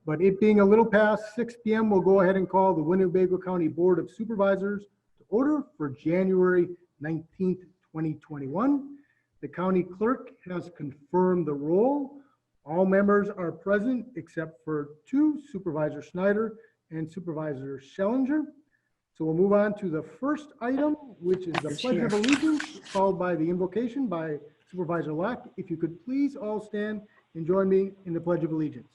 But it being a little past 6 p.m., we'll go ahead and call the Winnebago County Board of Supervisors to order for January 19th, 2021. The county clerk has confirmed the roll. All members are present except for two, Supervisor Schneider and Supervisor Schellinger. So we'll move on to the first item, which is the Pledge of Allegiance, followed by the invocation by Supervisor Locke. If you could please all stand and join me in the Pledge of Allegiance.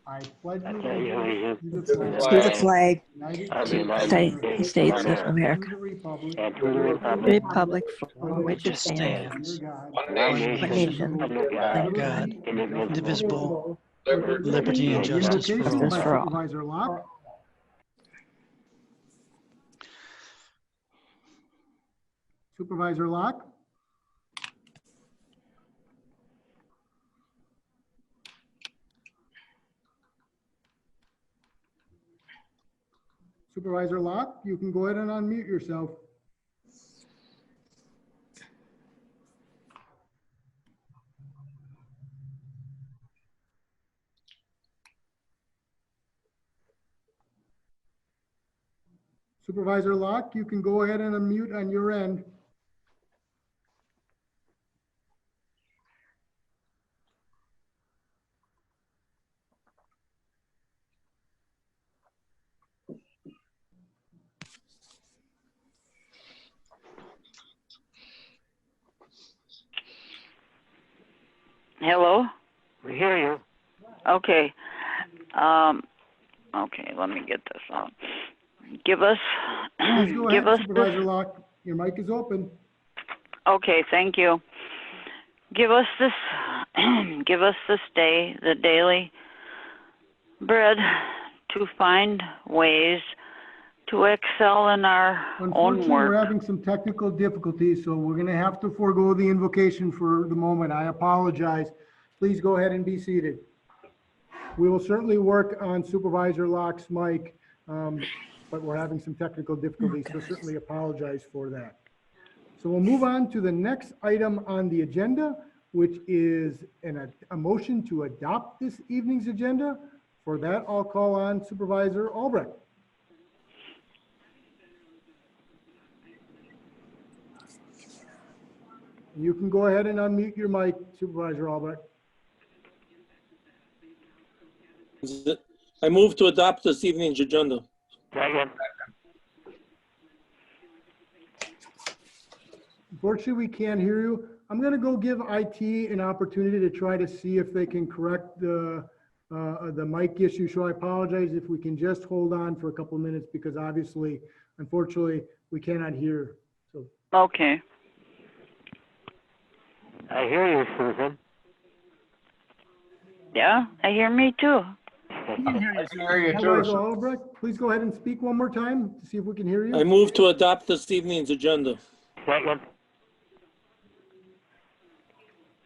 I pledge allegiance to the flag of of the United States of America and to the republic for which it stands, one nation, under God, God, indivisible, liberty and justice for all. By Supervisor Locke. Supervisor Locke. Supervisor Locke, you can go ahead and unmute yourself. Supervisor Locke, you can go ahead and unmute on your end. Hello? We hear you. Okay. Okay, let me get this out. Give us, Please go give ahead, us Supervisor this. Locke. Your mic is open. Okay, thank you. Give us this, give us this day, the daily bread to find ways to excel in our own Unfortunately, we're work. having some technical difficulties, so we're going to have to forego the invocation for the moment. I apologize. Please go ahead and be seated. We will certainly work on Supervisor Locke's mic, but we're having some technical difficulties, so certainly apologize for that. So we'll move on to the next item on the agenda, which is a motion to adopt this evening's agenda. For that, I'll call on Supervisor Albrecht. You can go ahead and unmute your mic, Supervisor Albrecht. I move to adopt this evening's agenda. Second. Unfortunately, we can't hear you. I'm going to go give IT an opportunity to try to see if they can correct the mic issue. So I apologize if we can just hold on for a couple of minutes, because obviously, unfortunately, we cannot hear. So. Okay. I hear you, Susan. Yeah, I hear me too. I can hear you too. Supervisor Albrecht, please go ahead and speak one more time to see if we can hear you. I move to adopt this evening's agenda. Second.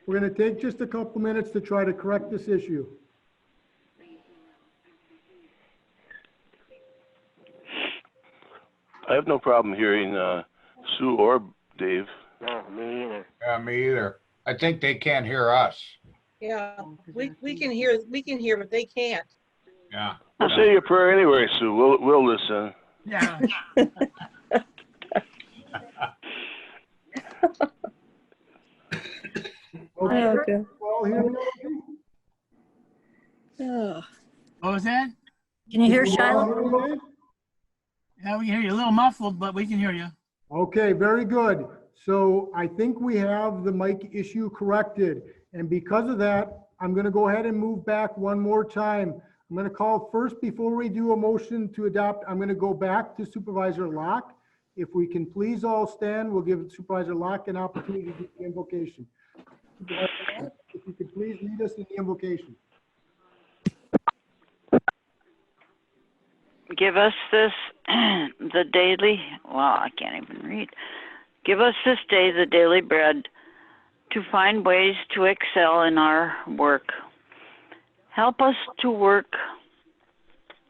We're going to take just a couple minutes to try to correct this issue. I have no problem hearing Sue or Dave. No, me either. Yeah, me either. I think they can't hear us. Yeah, we can hear, but they can't. Yeah. Well, say your prayer anyway, Sue. We'll listen. Yeah. Okay. All hear me okay? What was that? Can you hear All Shiloh? hear me okay? Yeah, we can hear you. A little muffled, but we can hear you. Okay, very good. So I think we have the mic issue corrected. And because of that, I'm going to go ahead and move back one more time. I'm going to call first, before we do a motion to adopt, I'm going to go back to Supervisor Locke. If we can please all stand, we'll give Supervisor Locke an opportunity to do the invocation. Supervisor Locke, if you could please lead us in the invocation. Give us this, the daily, well, I can't even read. Give us this day the daily bread to find ways to excel in our work. Help us to work,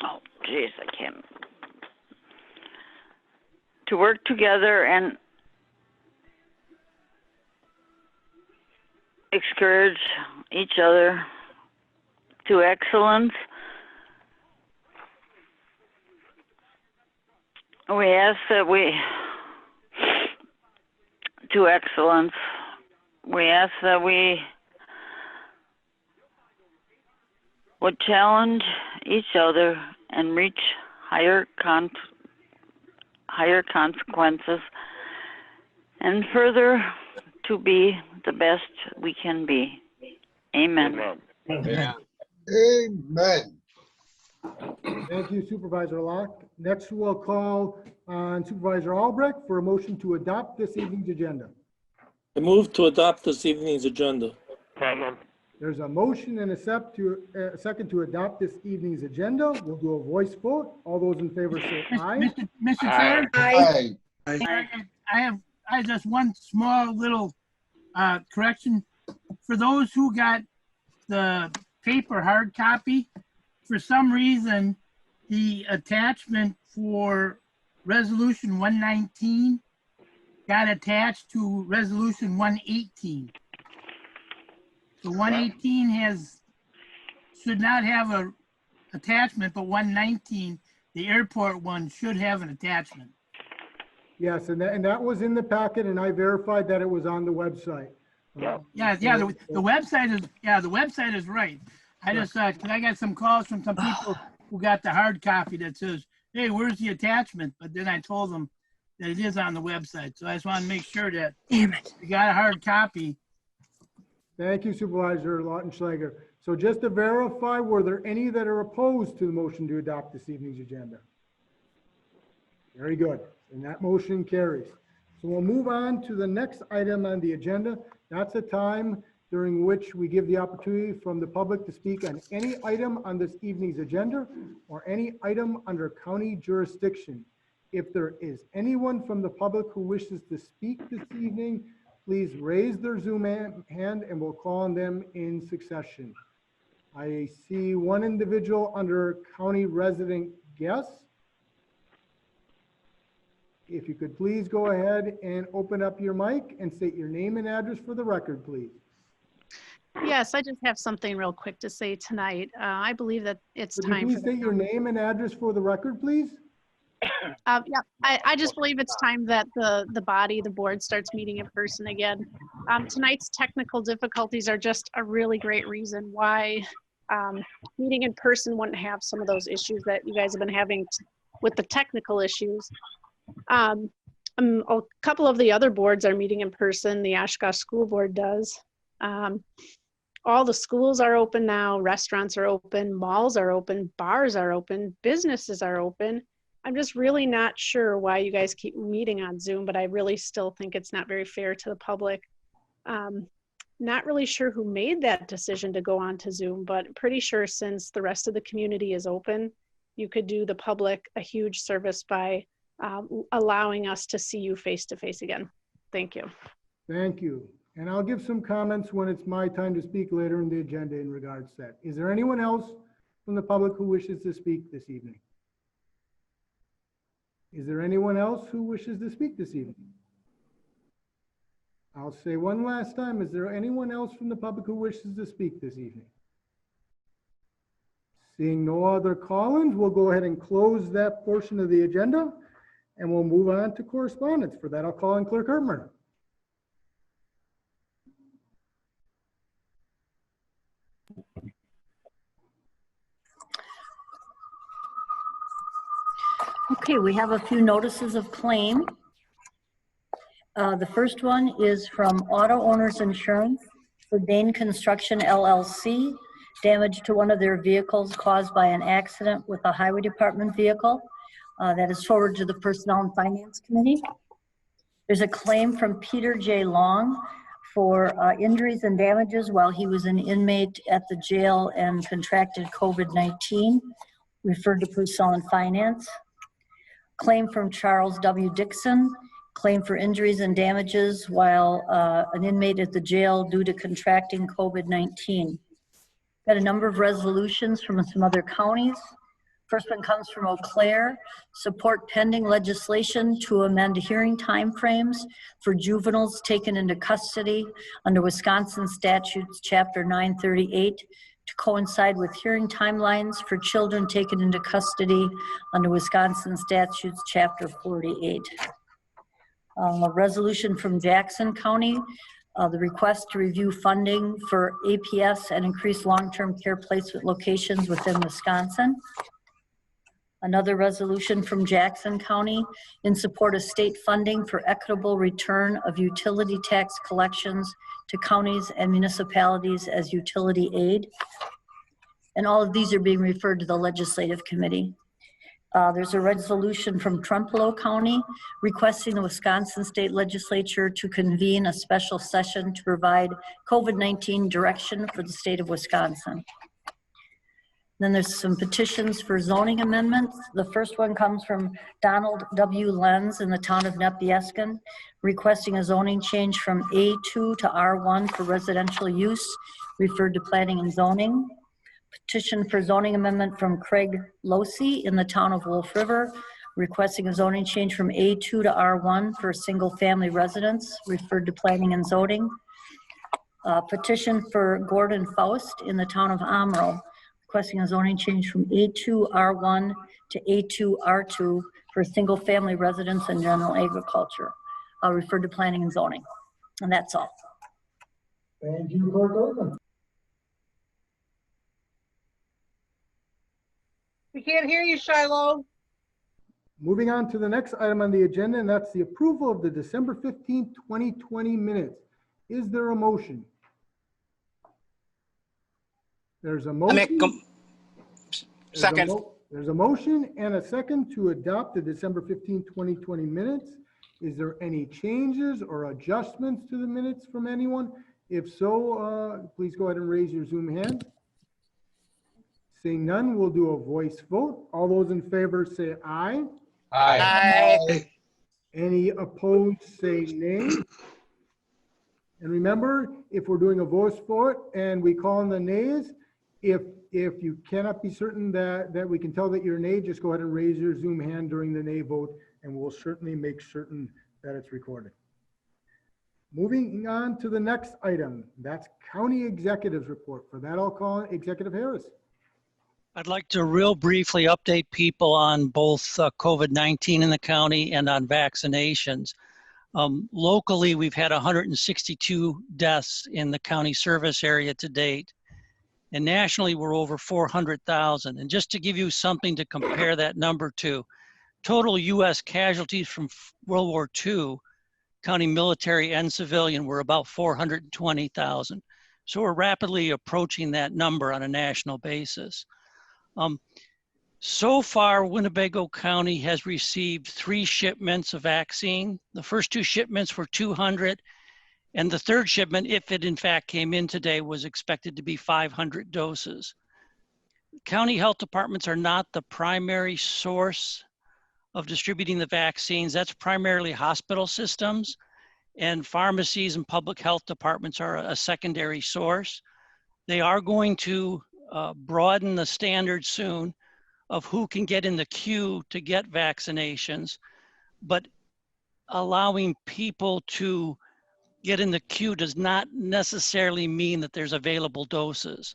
oh, geez, I can't. To work together and encourage each other to excellence. We ask that we would challenge each other and reach higher consequences, and further to be the best we can be. Amen. Amen. Amen. Thank you, Supervisor Locke. Next, we'll call on Supervisor Albrecht for a motion to adopt this evening's agenda. I move to adopt this evening's agenda. Second. There's a motion and a second to adopt this evening's agenda. We'll do a voice vote. All those in favor say aye. Mr. Chair, Aye. I have just one small little correction. For those who got the paper hard copy, for some reason, the attachment for Resolution 119 got attached to Resolution 118. So 118 should not have a attachment, but 119, the airport one, should have an attachment. Yes, and that was in the packet, and I verified that it was on the website. Yeah. The website is right. I just, 'cause I got some calls from some people who got the hard copy that says, hey, where's the attachment? But then I told them that it is on the website. So I just want to make sure that you got a hard copy. Thank you, Supervisor Lautenschlager. So just to verify, were there any that are opposed to the motion to adopt this evening's agenda? Very good. And that motion carries. So we'll move on to the next item on the agenda. That's a time during which we give the opportunity from the public to speak on any item on this evening's agenda or any item under county jurisdiction. If there is anyone from the public who wishes to speak this evening, please raise their Zoom hand and we'll call on them in succession. I see one individual under county resident guest. If you could please go ahead and open up your mic and state your name and address for the record, please. Yes, I just have something real quick to say tonight. I believe that it's Could you time. please state your name and address for the record, please? Yeah, I just believe it's time that the board starts meeting in person again. Tonight's technical difficulties are just a really great reason why meeting in person wouldn't have some of those issues that you guys have been having with the technical issues. A couple of the other boards are meeting in person. The Oshkosh School Board does. All the schools are open now. Restaurants are open. Malls are open. Bars are open. Businesses are open. I'm just really not sure why you guys keep meeting on Zoom, but I really still think it's not very fair to the public. Not really sure who made that decision to go on to Zoom, but pretty sure since the rest of the community is open, you could do the public a huge service by allowing us to see you face to face again. Thank you. Thank you. And I'll give some comments when it's my time to speak later in the agenda in regards to that. Is there anyone else from the public who wishes to speak this evening? Is there anyone else who wishes to speak this evening? I'll say one last time, is there anyone else from the public who wishes to speak this evening? Seeing no other call-ins, we'll go ahead and close that portion of the agenda and we'll move on to correspondence. For that, I'll call on Clerk Hertmer. Okay, we have a few notices of claim. The first one is from Auto Owners Insurance for Dane Construction LLC, damage to one of their vehicles caused by an accident with a highway department vehicle. That is forwarded to the Personnel and Finance Committee. There's a claim from Peter J. Long for injuries and damages while he was an inmate at the jail and contracted COVID-19, referred to Personnel and Finance. Claim from Charles W. Dixon, claim for injuries and damages while an inmate at the jail due to contracting COVID-19. Got a number of resolutions from some other counties. First one comes from Eau Claire, support pending legislation to amend hearing timeframes for juveniles taken into custody under Wisconsin statutes chapter 938 to coincide with hearing timelines for children taken into custody under Wisconsin statutes, Chapter 48. A resolution from Jackson County, the request to review funding for APS and increase long-term care placement locations within Wisconsin. Another resolution from Jackson County in support of state funding for equitable return of utility tax collections to counties and municipalities as utility aid. And all of these are being referred to the legislative committee. There's a resolution from Trempealeau County requesting the Wisconsin State Legislature to convene a special session to provide COVID-19 direction for the state of Wisconsin. Then there's some petitions for zoning amendments. The first one comes from Donald W. Lenz in the town of Nepieskin, requesting a zoning change from A2 to R1 for residential use, referred to planning and zoning. Petition for zoning amendment from Craig Losey in the town of Wolf River, requesting a zoning change from A2 to R1 for single family residence, referred to planning and zoning. Petition for Gordon Faust in the town of Amro, requesting a zoning change from A2 R1 to A2 R2 for single family residence and general agriculture, referred to planning and zoning. And that's all. Thank you, Clerk Oldham. We can't hear you, Shiloh. Moving on to the next item on the agenda, and that's the approval of the December 15th, 2020 minutes. Is there a motion? There's a motion. Second. There's a motion and a second to adopt the December 15th, 2020 minutes. Is there any changes or adjustments to the minutes from anyone? If so, please go ahead and raise your Zoom hand. Seeing none, we'll do a voice vote. All those in favor say aye. Aye. Any opposed say nay. And remember, if we're doing a voice vote and we call in the nays, if you cannot be certain that we can tell that you're nay, just go ahead and raise your Zoom hand during the nay vote, and we'll certainly make certain that it's recorded. Moving on to the next item, that's County Executive's Report. For that, I'll call Executive Harris. I'd like to real briefly update people on both COVID-19 in the county and on vaccinations. Locally, we've had 162 deaths in the county service area to date. And nationally, we're over 400,000. And just to give you something to compare that number to, total U.S. casualties from World War II, counting military and civilian, were about 420,000. So we're rapidly approaching that number on a national basis. So far, Winnebago County has received 3 shipments of vaccine. The first 2 shipments were 200, and the third shipment, if it in fact came in today, was expected to be 500 doses. County health departments are not the primary source of distributing the vaccines. That's primarily hospital systems, and pharmacies and public health departments are a secondary source. They are going to broaden the standards soon of who can get in the queue to get vaccinations, but allowing people to get in the queue does not necessarily mean that there's available doses.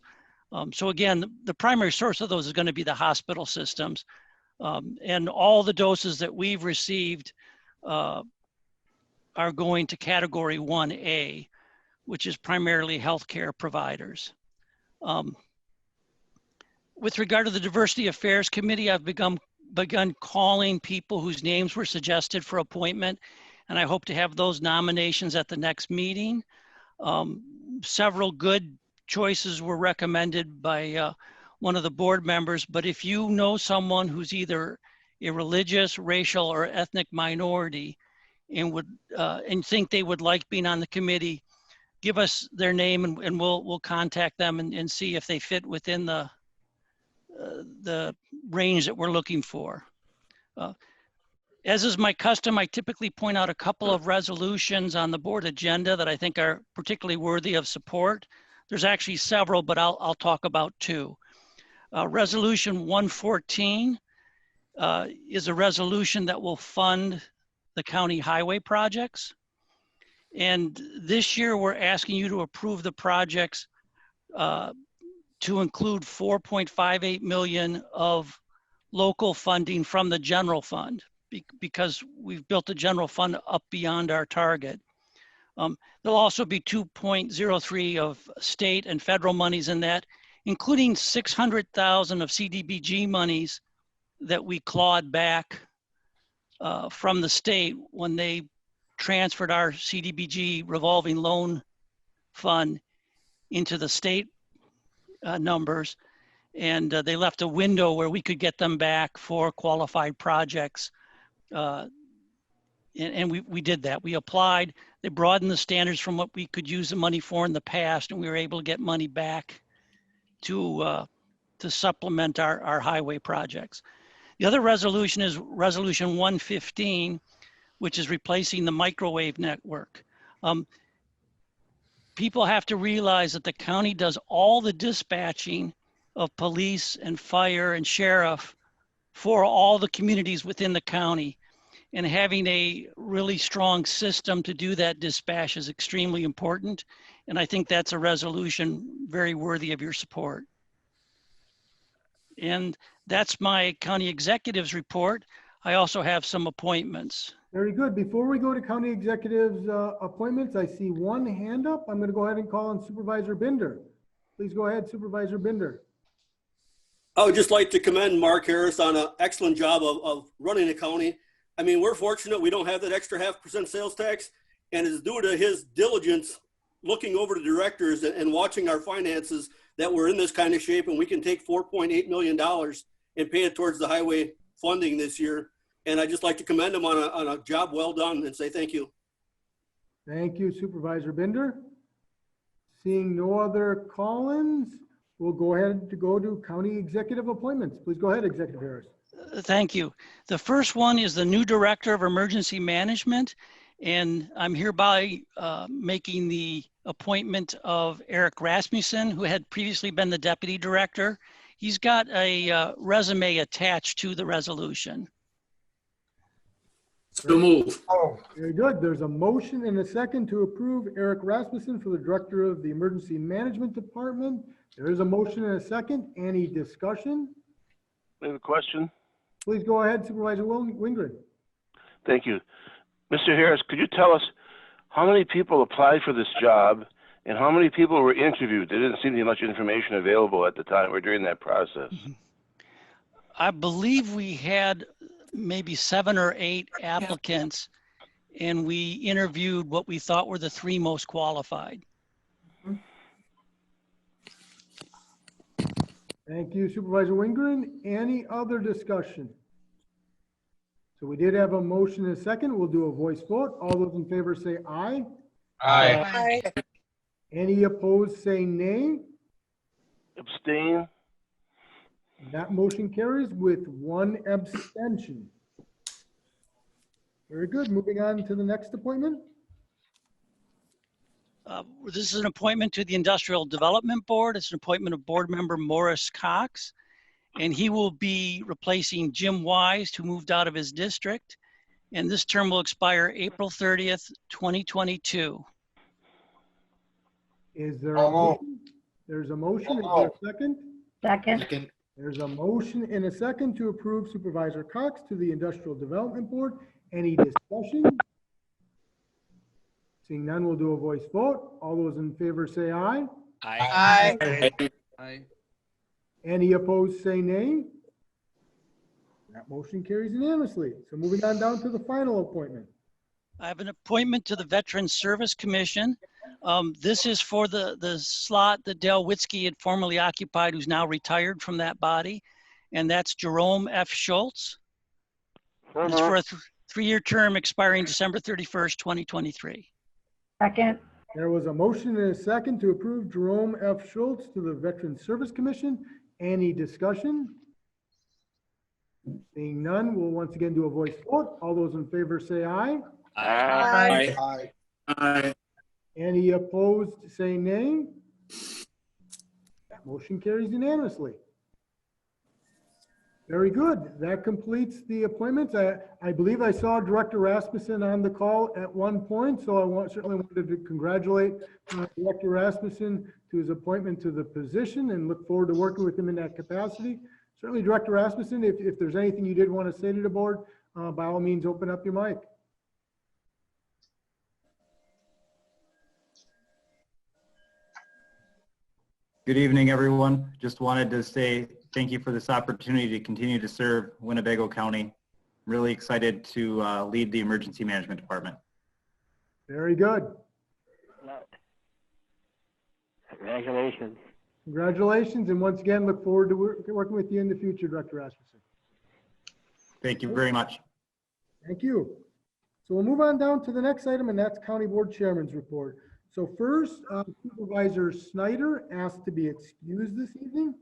So again, the primary source of those is going to be the hospital systems. And all the doses that we've received are going to category 1A, which is primarily healthcare providers. With regard to the Diversity Affairs Committee, I've begun calling people whose names were suggested for appointment, and I hope to have those nominations at the next meeting. Several good choices were recommended by one of the board members, but if you know someone who's either a religious, racial, or ethnic minority and think they would like being on the committee, give us their name and we'll contact them and see if they fit within the range that we're looking for. As is my custom, I typically point out a couple of resolutions on the board agenda that I think are particularly worthy of support. There's actually several, but I'll talk about 2. Resolution 114 is a resolution that will fund the county highway projects. And this year we're asking you to approve the projects to include 4.58 million of local funding from the general fund because we've built the general fund up beyond our target. There'll also be 2.03 of state and federal monies in that, including 600,000 of CDBG monies that we clawed back from the state when they transferred our CDBG revolving loan fund into the state numbers. And they left a window where we could get them back for qualified projects. And we did that. We applied, they broadened the standards from what we could use the money for in the past, and we were able to get money back to supplement our highway projects. The other resolution is Resolution 115, which is replacing the microwave network. People have to realize that the county does all the dispatching of police and fire and sheriff for all the communities within the county. And having a really strong system to do that dispatch is extremely important. And I think that's a resolution very worthy of your support. And that's my county executive's report. I also have some appointments. Very good. Before we go to county executives appointments, I see one hand up. I'm going to go ahead and call on Supervisor Binder. Please go ahead, Supervisor Binder. I would just like to commend Mark Harris on an excellent job of running the county. I mean, we're fortunate we don't have that extra 0.5% sales tax, and it's due to his diligence looking over the directors and watching our finances that we're in this kind of shape, and we can take $4.8 million and pay it towards the highway funding this year. And I'd just like to commend him on a job well done and say thank you. Thank you, Supervisor Binder. Seeing no other call-ins, we'll go ahead to go to county executive appointments. Please go ahead, Executive Harris. Thank you. The first one is the new Director of Emergency Management, and I'm hereby making the appointment of Eric Rasmussen, who had previously been the Deputy Director. He's got a resume attached to the resolution. So move. Oh, very good. There's a motion and a second to approve Eric Rasmussen for the Director of the Emergency Management Department. There is a motion and a second. Any discussion? I have a question. Please go ahead, Supervisor Wingren. Thank you. Mr. Harris, could you tell us how many people applied for this job and how many people were interviewed? There didn't seem to be much information available at the time or during that process. I believe we had maybe 7 or 8 applicants, and we interviewed what we thought were the 3 most qualified. Thank you, Supervisor Wingren. Any other discussion? So we did have a motion and a second. We'll do a voice vote. All those in favor say aye. Aye. Aye. Any opposed say nay. Abstain? That motion carries with 1 abstention. Very good. Moving on to the next appointment. This is an appointment to the Industrial Development Board. It's an appointment of Board Member Morris Cox, and he will be replacing Jim Wise, who moved out of his district. And this term will expire April 30th, 2022. Is there a motion? There's a motion. Is there a second? Second. There's a motion and a second to approve Supervisor Cox to the Industrial Development Board. Any discussion? Seeing none, we'll do a voice vote. All those in favor say aye. Aye. Aye. Any opposed say nay. That motion carries unanimously. So moving on down to the final appointment. I have an appointment to the Veterans Service Commission. This is for the slot that Dale Witzke had formerly occupied, who's now retired from that body, and that's Jerome F. Schultz. It's for a 3-year term expiring December 31st, 2023. Second. There was a motion and a second to approve Jerome F. Schultz to the Veterans Service Commission. Any discussion? Seeing none, we'll once again do a voice vote. All those in favor say aye. Aye. Aye. Aye. Any opposed say nay. That motion carries unanimously. Very good. That completes the appointments. I believe I saw Director Rasmussen on the call at one point, so certainly wanted to congratulate Director Rasmussen to his appointment to the position and look forward to working with him in that capacity. Certainly, Director Rasmussen, if there's anything you did want to say to the board, by all means, open up your mic. Good evening, everyone. Just wanted to say thank you for this opportunity to continue to serve Winnebago County. Really excited to lead the emergency management department. Very good. Congratulations. Congratulations, and once again, look forward to working with you in the future, Director Rasmussen. Thank you very much. Thank you. So we'll move on down to the next item, and that's County Board Chairman's report. So first, Supervisor Snyder asked to be excused this evening.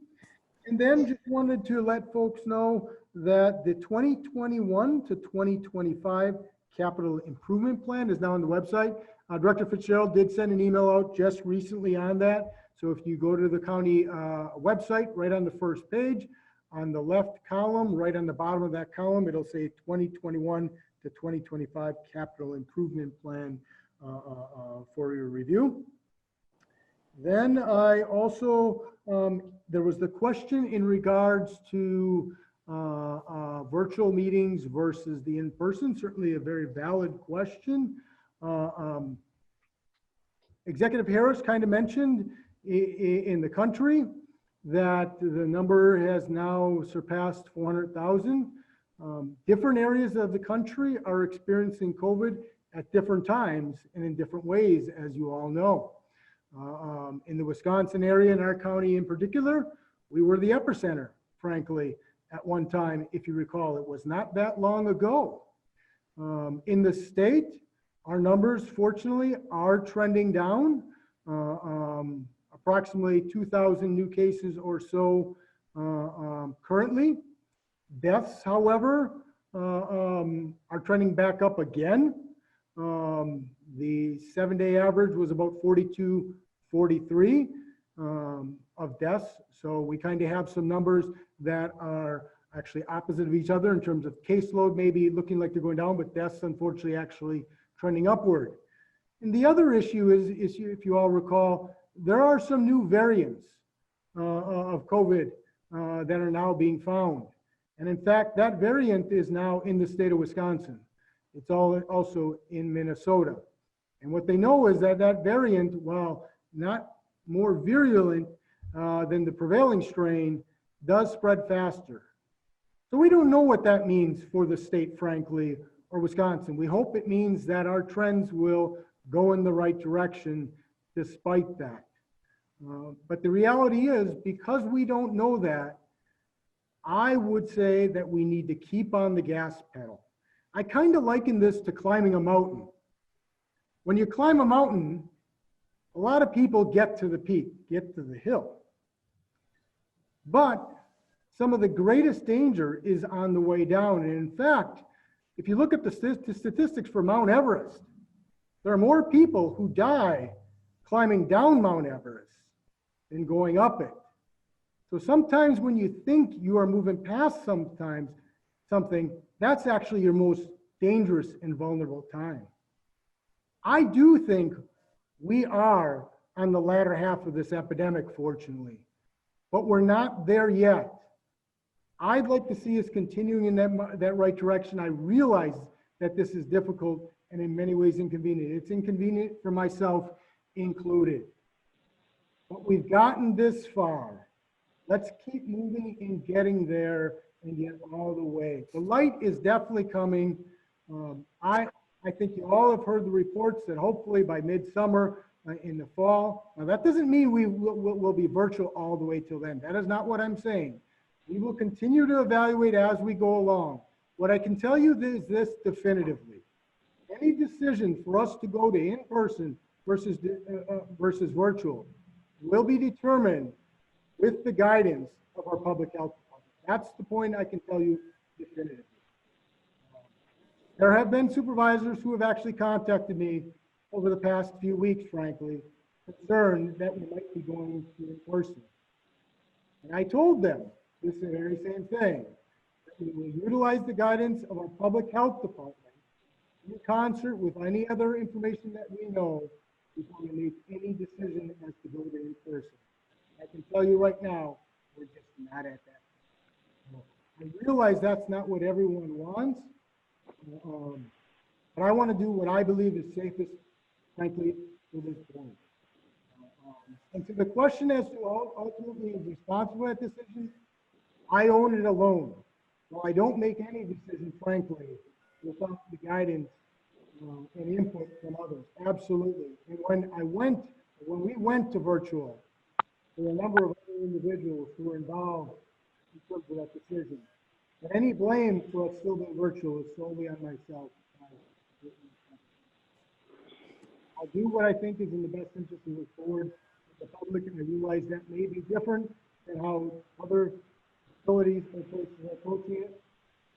And then just wanted to let folks know that the 2021 to 2025 capital improvement plan is now on the website. Director Fitzgerald did send an email out just recently on that. So if you go to the county website, right on the first page, on the left column, right on the bottom of that column, it'll say 2021 to 2025 capital improvement plan for your review. Then I also, there was the question in regards to virtual meetings versus the in-person, certainly a very valid question. Executive Harris kind of mentioned in the country that the number has now surpassed 400,000. Different areas of the country are experiencing COVID at different times and in different ways, as you all know. In the Wisconsin area, in our county in particular, we were the epicenter, frankly, at one time, if you recall. It was not that long ago. In the state, our numbers, fortunately, are trending down. Approximately 2,000 new cases or so currently. Deaths, however, are trending back up again. The 7-day average was about 42, 43 of deaths. So we kind of have some numbers that are actually opposite of each other in terms of caseload, maybe looking like they're going down, but deaths unfortunately actually trending upward. And the other issue is if you all recall, there are some new variants of COVID that are now being found. And in fact, that variant is now in the state of Wisconsin. It's also in Minnesota. And what they know is that that variant, while not more virulent than the prevailing strain, does spread faster. So we don't know what that means for the state, frankly, or Wisconsin. We hope it means that our trends will go in the right direction despite that. But the reality is, because we don't know that, I would say that we need to keep on the gas pedal. I kind of liken this to climbing a mountain. When you climb a mountain, a lot of people get to the peak, get to the hill. But some of the greatest danger is on the way down. And in fact, if you look at the statistics for Mount Everest, there are more people who die climbing down Mount Everest than going up it. So sometimes when you think you are moving past something, that's actually your most dangerous and vulnerable time. I do think we are on the latter half of this epidemic, fortunately, but we're not there yet. I'd like to see us continuing in that right direction. I realize that this is difficult and in many ways inconvenient. It's inconvenient for myself included. But we've gotten this far. Let's keep moving and getting there and get all the way. The light is definitely coming. I think you all have heard the reports that hopefully by midsummer in the fall. Now that doesn't mean we'll be virtual all the way till then. That is not what I'm saying. We will continue to evaluate as we go along. What I can tell you is this definitively. Any decision for us to go to in-person versus virtual will be determined with the guidance of our public health department. That's the point I can tell you definitively. There have been supervisors who have actually contacted me over the past few weeks, frankly, concerned that we might be going to in person. And I told them this very same thing. We will utilize the guidance of our public health department in concert with any other information that we know before we make any decision as to go to in person. I can tell you right now, we're just not at that. I realize that's not what everyone wants, but I want to do what I believe is safest, frankly, for this point. And to the question as to ultimately is responsible for that decision, I own it alone. Well, I don't make any decision, frankly, without the guidance and input from others. Absolutely. And when we went to virtual, there were a number of other individuals who were involved in terms of that decision. And any blame for us still being virtual is solely on myself. I'll do what I think is in the best interest of the board, the public, and I realize that may be different than how other facilities or places are approaching it.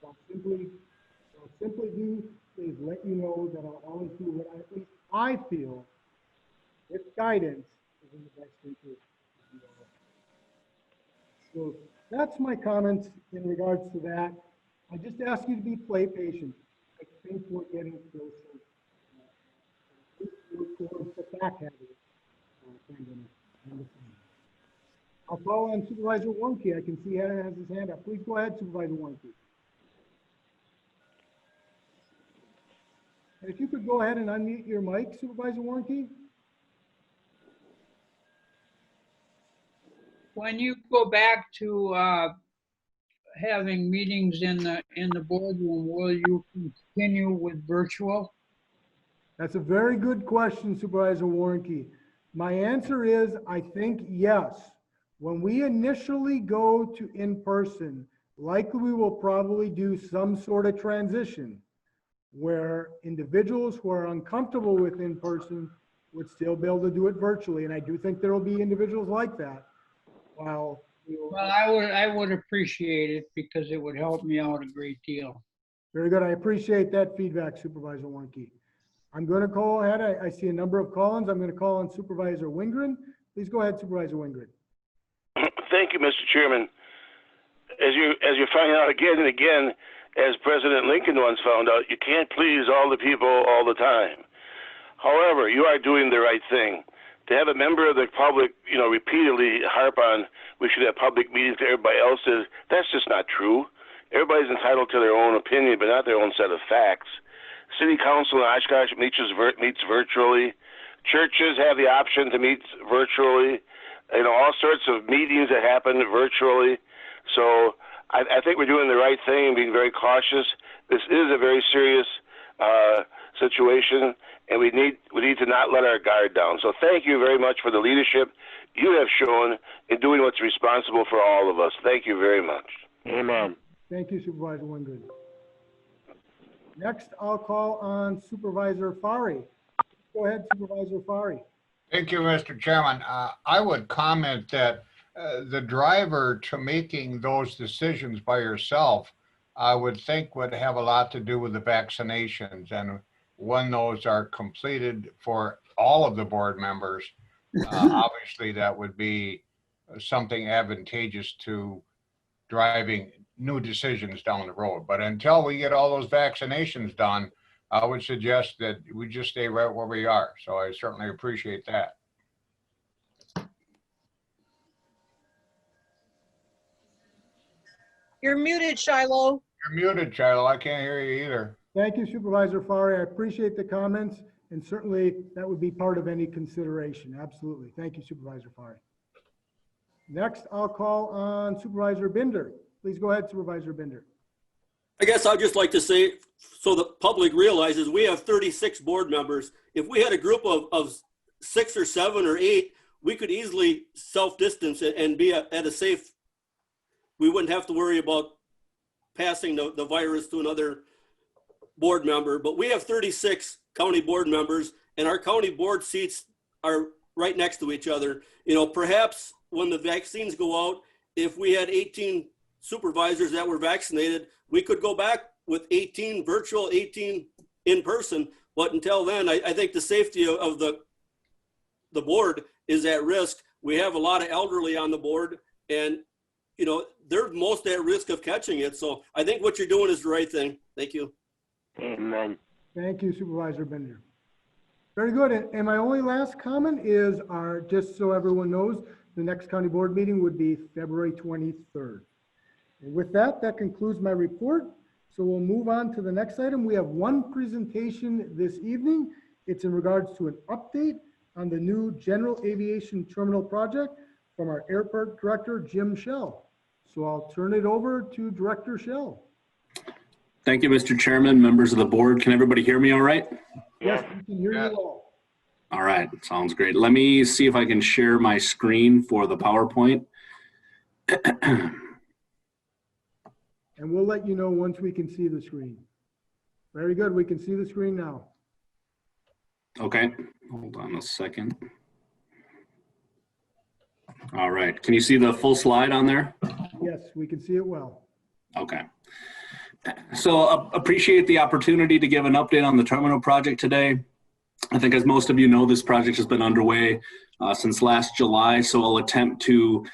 What I'll simply do is let you know that I'll always do what at least I feel with guidance is in the best interest of you all. So that's my comments in regards to that. I just ask you to be patient. I think we're getting closer. Towards the back half of it. I'll call on Supervisor Warnke. I can see he has his hand up. Please go ahead, Supervisor Warnke. And if you could go ahead and unmute your mic, Supervisor Warnke. When you go back to having meetings in the boardroom, will you continue with virtual? That's a very good question, Supervisor Warnke. My answer is, I think yes. When we initially go to in-person, likely we will probably do some sort of transition where individuals who are uncomfortable with in-person would still be able to do it virtually. And I do think there will be individuals like that. Well, I would appreciate it because it would help me out a great deal. Very good. I appreciate that feedback, Supervisor Warnke. I'm going to call ahead. I see a number of call-ins. I'm going to call on Supervisor Wingren. Please go ahead, Supervisor Wingren. Thank you, Mr. Chairman. As you're finding out again and again, as President Lincoln once found out, you can't please all the people all the time. However, you are doing the right thing. To have a member of the public, repeatedly harp on we should have public meetings to everybody else is, that's just not true. Everybody's entitled to their own opinion, but not their own set of facts. City Council in Oshkosh meets virtually. Churches have the option to meet virtually. All sorts of meetings that happen virtually. So I think we're doing the right thing and being very cautious. This is a very serious situation, and we need to not let our guard down. So thank you very much for the leadership you have shown in doing what's responsible for all of us. Thank you very much. Amen. Thank you, Supervisor Wingren. Next, I'll call on Supervisor Fari. Go ahead, Supervisor Fari. Thank you, Mr. Chairman. I would comment that the driver to making those decisions by yourself, I would think would have a lot to do with the vaccinations. And when those are completed for all of the board members, obviously that would be something advantageous to driving new decisions down the road. But until we get all those vaccinations done, I would suggest that we just stay right where we are. So I certainly appreciate that. You're muted, Shiloh. You're muted, Shiloh. I can't hear you either. Thank you, Supervisor Fari. I appreciate the comments, and certainly that would be part of any consideration. Absolutely. Thank you, Supervisor Fari. Next, I'll call on Supervisor Binder. Please go ahead, Supervisor Binder. I guess I'd just like to say, so the public realizes we have 36 board members. If we had a group of 6 or 7 or 8, we could easily self-distance and be at a safe, we wouldn't have to worry about passing the virus to another board member. But we have 36 county board members, and our county board seats are right next to each other. Perhaps when the vaccines go out, if we had 18 supervisors that were vaccinated, we could go back with 18 virtual, 18 in person. But until then, I think the safety of the board is at risk. We have a lot of elderly on the board, and you know, they're most at risk of catching it. So I think what you're doing is the right thing. Thank you. Amen. Thank you, Supervisor Bender. Very good. And my only last comment is just so everyone knows, the next county board meeting would be February 23rd. And with that, that concludes my report. So we'll move on to the next item. We have one presentation this evening. It's in regards to an update on the new general aviation terminal project from our airport director, Jim Schell. So I'll turn it over to Director Schell. Thank you, Mr. Chairman, members of the board. Can everybody hear me all right? Yes, we can hear you all. All right, sounds great. Let me see if I can share my screen for the PowerPoint. And we'll let you know once we can see the screen. Very good, we can see the screen now. Okay, hold on a second. All right, can you see the full slide on there? Yes, we can see it well. Okay. So appreciate the opportunity to give an update on the terminal project today. I think as most of you know, this project has been underway since last July, so I'll attempt to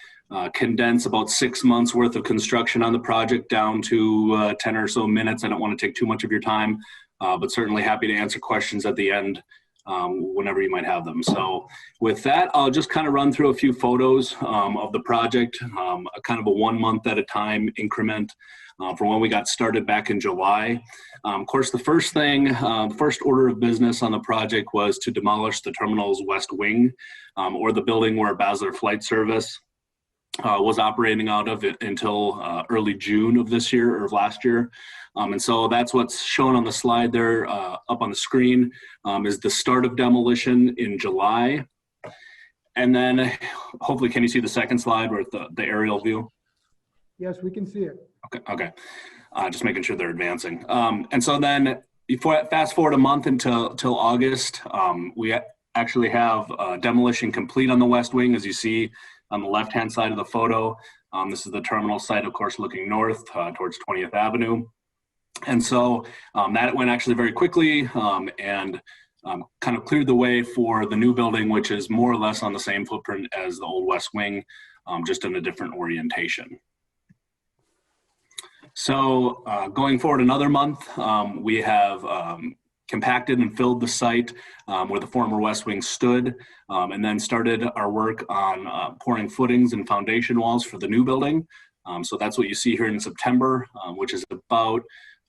condense about 6 months worth of construction on the project down to 10 or so minutes. I don't want to take too much of your time, but certainly happy to answer questions at the end whenever you might have them. So with that, I'll just kind of run through a few photos of the project, kind of a 1 month at a time increment from when we got started back in July. Of course, the first thing, the first order of business on the project was to demolish the terminal's west wing, or the building where Basler Flight Service was operating out of it until early June of this year or of last year. And so that's what's shown on the slide there up on the screen, is the start of demolition in July. And then hopefully, can you see the second slide with the aerial view? Yes, we can see it. Okay. Just making sure they're advancing. And so then before fast forward a month until August, we actually have demolition complete on the west wing, as you see on the left-hand side of the photo. This is the terminal site, of course, looking north towards 20th Avenue. And so that went actually very quickly and kind of cleared the way for the new building, which is more or less on the same footprint as the old west wing, just in a different orientation. So going forward another month, we have compacted and filled the site where the former West Wing stood, and then started our work on pouring footings and foundation walls for the new building. So that's what you see here in September, which is about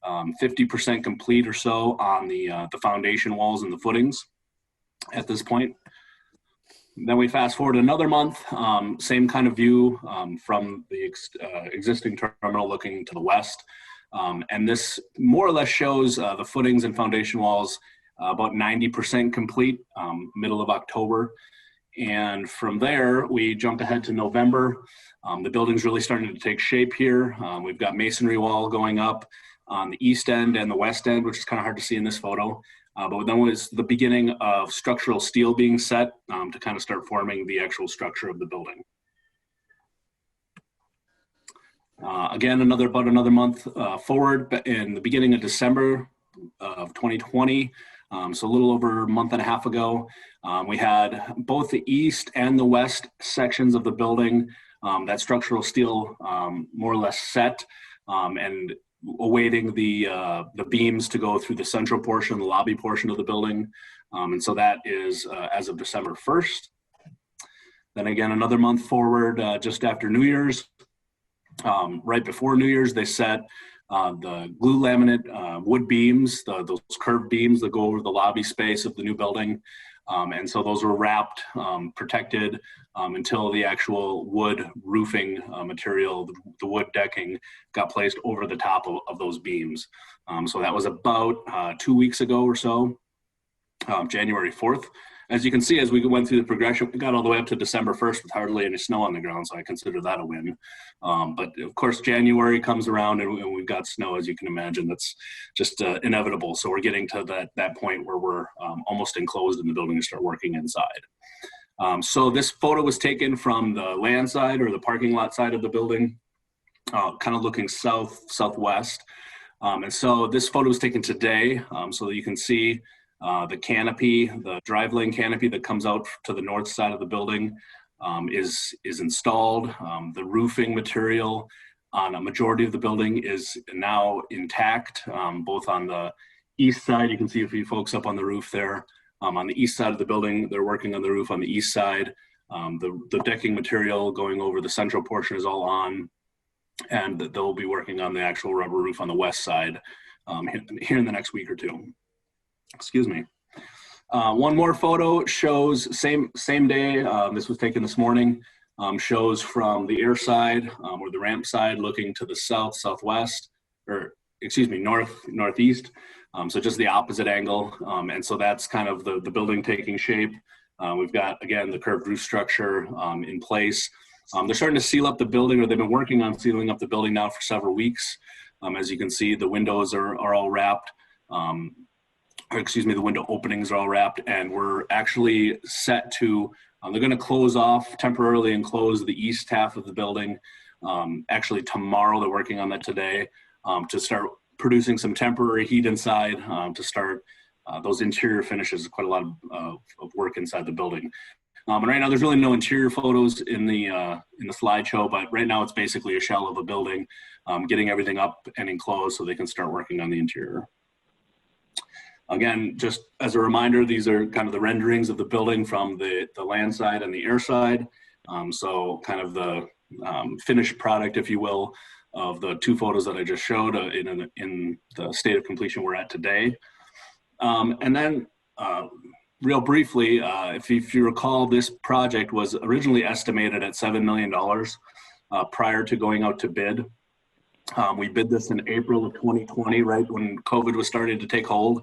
50% complete or so on the foundation walls and the footings at this point. Then we fast forward another month, same kind of view from the existing terminal looking to the west. And this more or less shows the footings and foundation walls about 90% complete, middle of October. And from there, we jump ahead to November. The building's really starting to take shape here. We've got masonry wall going up on the east end and the west end, which is kind of hard to see in this photo. But then was the beginning of structural steel being set to kind of start forming the actual structure of the building. Again, about another month forward, but in the beginning of December of 2020, so a little over a month and a half ago, we had both the east and the west sections of the building, that structural steel more or less set, and awaiting the beams to go through the central portion, the lobby portion of the building. And so that is as of December 1st. Then again, another month forward, just after New Year's, right before New Year's, they set the glue laminate wood beams, those curved beams that go over the lobby space of the new building. And so those were wrapped, protected until the actual wood roofing material, the wood decking, got placed over the top of those beams. So that was about 2 weeks ago or so, January 4th. As you can see, as we went through the progression, we got all the way up to December 1st with hardly any snow on the ground, so I consider that a win. But of course, January comes around and we've got snow, as you can imagine. That's just inevitable. So we're getting to that point where we're almost enclosed in the building to start working inside. So this photo was taken from the land side or the parking lot side of the building, kind of looking southwest. And so this photo was taken today, so that you can see the canopy, the drive lane canopy that comes out to the north side of the building. is installed. The roofing material on a majority of the building is now intact, both on the east side. You can see a few folks up on the roof there. On the east side of the building, they're working on the roof on the east side. The decking material going over the central portion is all on, and they'll be working on the actual rubber roof on the west side here in the next week or two. Excuse me. One more photo shows same day. This was taken this morning. Shows from the air side or the ramp side looking to the south, southwest, or excuse me, northeast. So just the opposite angle. And so that's kind of the building taking shape. We've got, again, the curved roof structure in place. They're starting to seal up the building, or they've been working on sealing up the building now for several weeks. As you can see, the windows are all wrapped. Or excuse me, the window openings are all wrapped, and we're actually set to, they're going to close off temporarily and close the east half of the building. Actually tomorrow, they're working on that today to start producing some temporary heat inside to start those interior finishes. Quite a lot of work inside the building. And right now, there's really no interior photos in the slideshow, but right now it's basically a shell of a building, getting everything up and enclosed so they can start working on the interior. Again, just as a reminder, these are kind of the renderings of the building from the land side and the air side. So kind of the finished product, if you will, of the two photos that I just showed in the state of completion we're at today. And then real briefly, if you recall, this project was originally estimated at $7 million prior to going out to bid. We bid this in April of 2020, right when COVID was starting to take hold.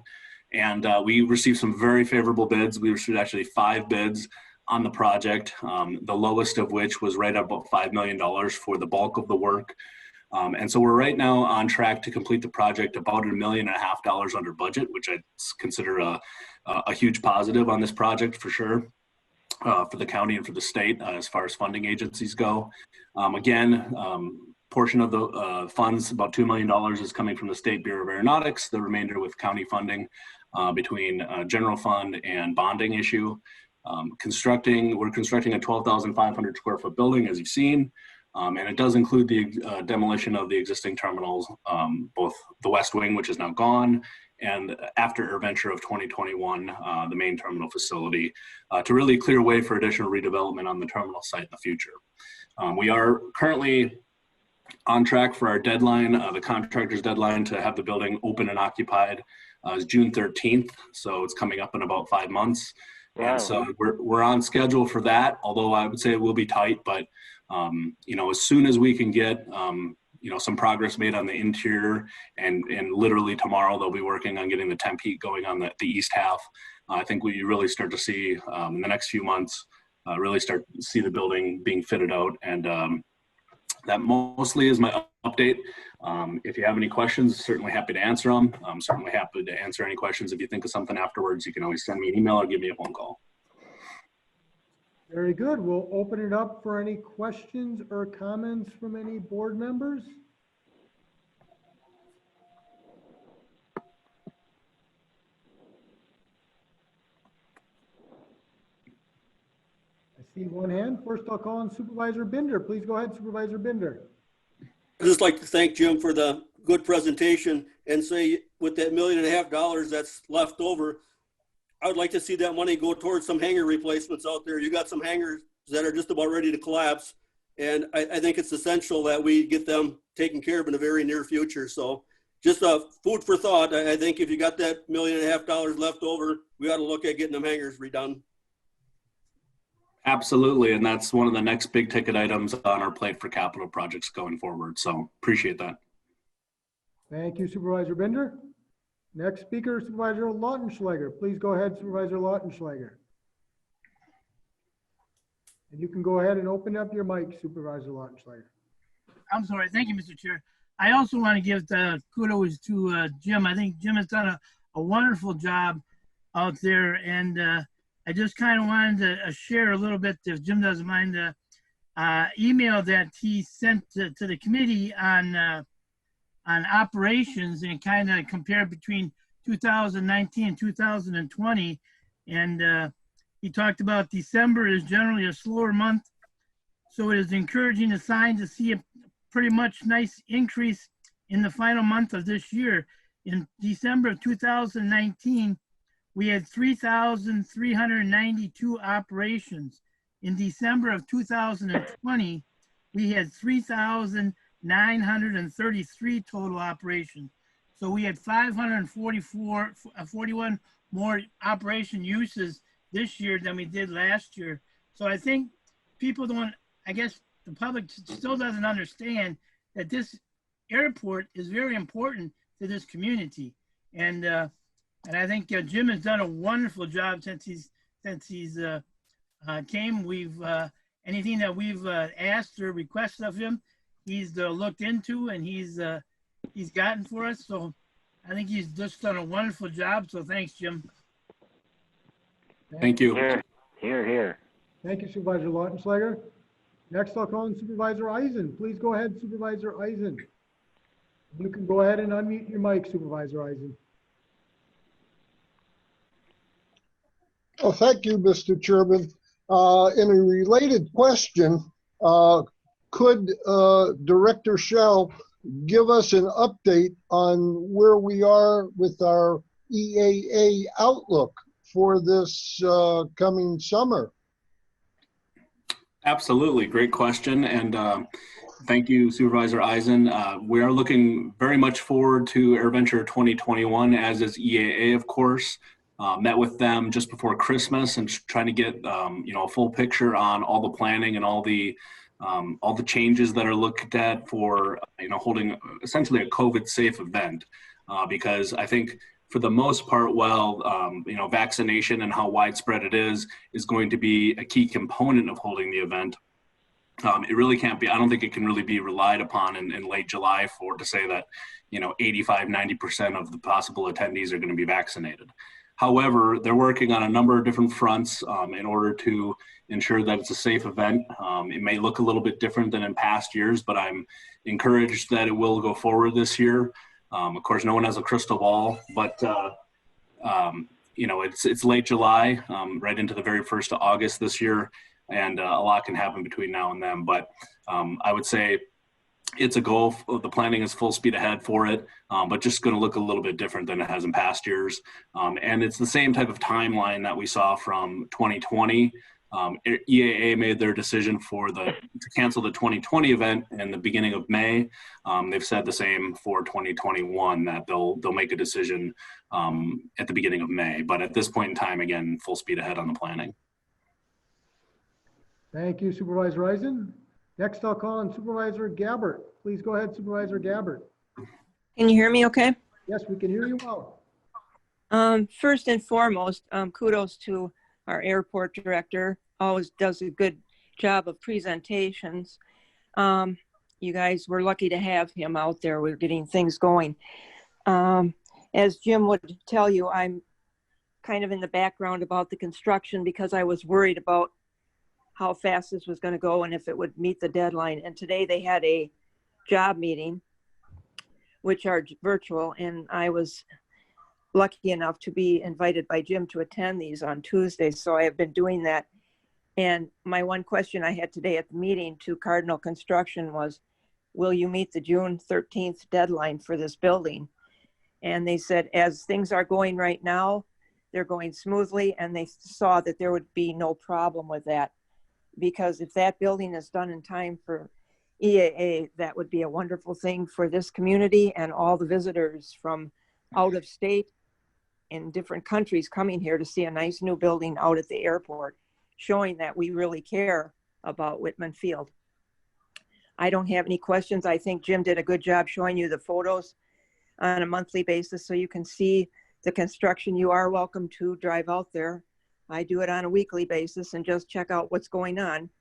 And we received some very favorable bids. We received actually 5 bids on the project, the lowest of which was right about $5 million for the bulk of the work. And so we're right now on track to complete the project about $1.5 million under budget, which I consider a huge positive on this project for sure, for the county and for the state as far as funding agencies go. Again, portion of the funds, about $2 million, is coming from the State Bureau of Aeronautics, the remainder with county funding between general fund and bonding issue. We're constructing a 12,500 square foot building, as you've seen. And it does include the demolition of the existing terminals, both the west wing, which is now gone, and after AirVenture of 2021, the main terminal facility, to really clear way for additional redevelopment on the terminal site in the future. We are currently on track for our deadline, the contractor's deadline to have the building open and occupied is June 13th. So it's coming up in about 5 months. Wow. And so we're on schedule for that, although I would say it will be tight, but you know, as soon as we can get, you know, some progress made on the interior, and literally tomorrow they'll be working on getting the temp heat going on the east half. I think we really start to see in the next few months, really start to see the building being fitted out. And that mostly is my update. If you have any questions, certainly happy to answer them. I'm certainly happy to answer any questions. If you think of something afterwards, you can always send me an email or give me a phone call. Very good. We'll open it up for any questions or comments from any board members. I see one hand. First, I'll call on Supervisor Binder. Please go ahead, Supervisor Binder. I'd just like to thank Jim for the good presentation and say with that $1.5 million that's left over, I would like to see that money go towards some hangar replacements out there. You got some hangars that are just about ready to collapse. And I think it's essential that we get them taken care of in the very near future. So just food for thought. I think if you got that $1.5 million left over, we ought to look at getting them hangars redone. Absolutely. And that's one of the next big ticket items on our plate for capital projects going forward. So appreciate that. Thank you, Supervisor Binder. Next speaker, Supervisor Lautenschlager. Please go ahead, Supervisor Lautenschlager. And you can go ahead and open up your mic, Supervisor Lautenschlager. I'm sorry. Thank you, Mr. Chair. I also want to give the kudos to Jim. I think Jim has done a wonderful job out there. And I just kind of wanted to share a little bit, if Jim doesn't mind, email that he sent to the committee on operations and kind of compared between 2019 and 2020. And he talked about December is generally a slower month. So it is encouraging a sign to see a pretty much nice increase in the final month of this year. In December of 2019, we had 3,392 operations. In December of 2020, we had 3,933 total operations. So we had 41 more operation uses this year than we did last year. So I think people don't, I guess the public still doesn't understand that this airport is very important to this community. And I think Jim has done a wonderful job since he's came. We've anything that we've asked or requested of him, he's looked into and he's gotten for us. So I think he's just done a wonderful job. So thanks, Jim. Thank you. Here, here, here. Thank you, Supervisor Lautenschlager. Next, I'll call on Supervisor Eisen. Please go ahead, Supervisor Eisen. You can go ahead and unmute your mic, Supervisor Eisen. Oh, thank you, Mr. Chairman. In a related question, could Director Schell give us an update on where we are with our EAA outlook for this coming summer? Absolutely. Great question. And thank you, Supervisor Eisen. We are looking very much forward to AirVenture 2021, as is EAA, of course. Met with them just before Christmas and trying to get a full picture on all the planning and all the changes that are looked at for holding essentially a COVID-safe event. Because I think for the most part, while vaccination and how widespread it is going to be a key component of holding the event. It really can't be. I don't think it can really be relied upon in late July to say that 85–90% of the possible attendees are going to be vaccinated. However, they're working on a number of different fronts in order to ensure that it's a safe event. It may look a little bit different than in past years, but I'm encouraged that it will go forward this year. Of course, no one has a crystal ball, but it's late July, right into the very 1st of August this year, and a lot can happen between now and then. But I would say it's a goal. The planning is full speed ahead for it, but just going to look a little bit different than it has in past years. And it's the same type of timeline that we saw from 2020. EAA made their decision to cancel the 2020 event in the beginning of May. They've said the same for 2021, that they'll make a decision at the beginning of May. But at this point in time, again, full speed ahead on the planning. Thank you, Supervisor Eisen. Next, I'll call on Supervisor Gabbert. Please go ahead, Supervisor Gabbert. Can you hear me okay? Yes, we can hear you well. First and foremost, kudos to our airport director. Always does a good job of presentations. You guys were lucky to have him out there. We're getting things going. As Jim would tell you, I'm kind of in the background about the construction because I was worried about how fast this was going to go and if it would meet the deadline. And today they had a job meeting, which are virtual, and I was lucky enough to be invited by Jim to attend these on Tuesday. So I have been doing that. And my one question I had today at the meeting to Cardinal Construction was, will you meet the June 13th deadline for this building? And they said, as things are going right now, they're going smoothly, and they saw that there would be no problem with that. Because if that building is done in time for EAA, that would be a wonderful thing for this community and all the visitors from out of state in different countries coming here to see a nice new building out at the airport, showing that we really care about Whitman Field. I don't have any questions. I think Jim did a good job showing you the photos on a monthly basis so you can see the construction. You are welcome to drive out there. I do it on a weekly basis and just check out what's going on.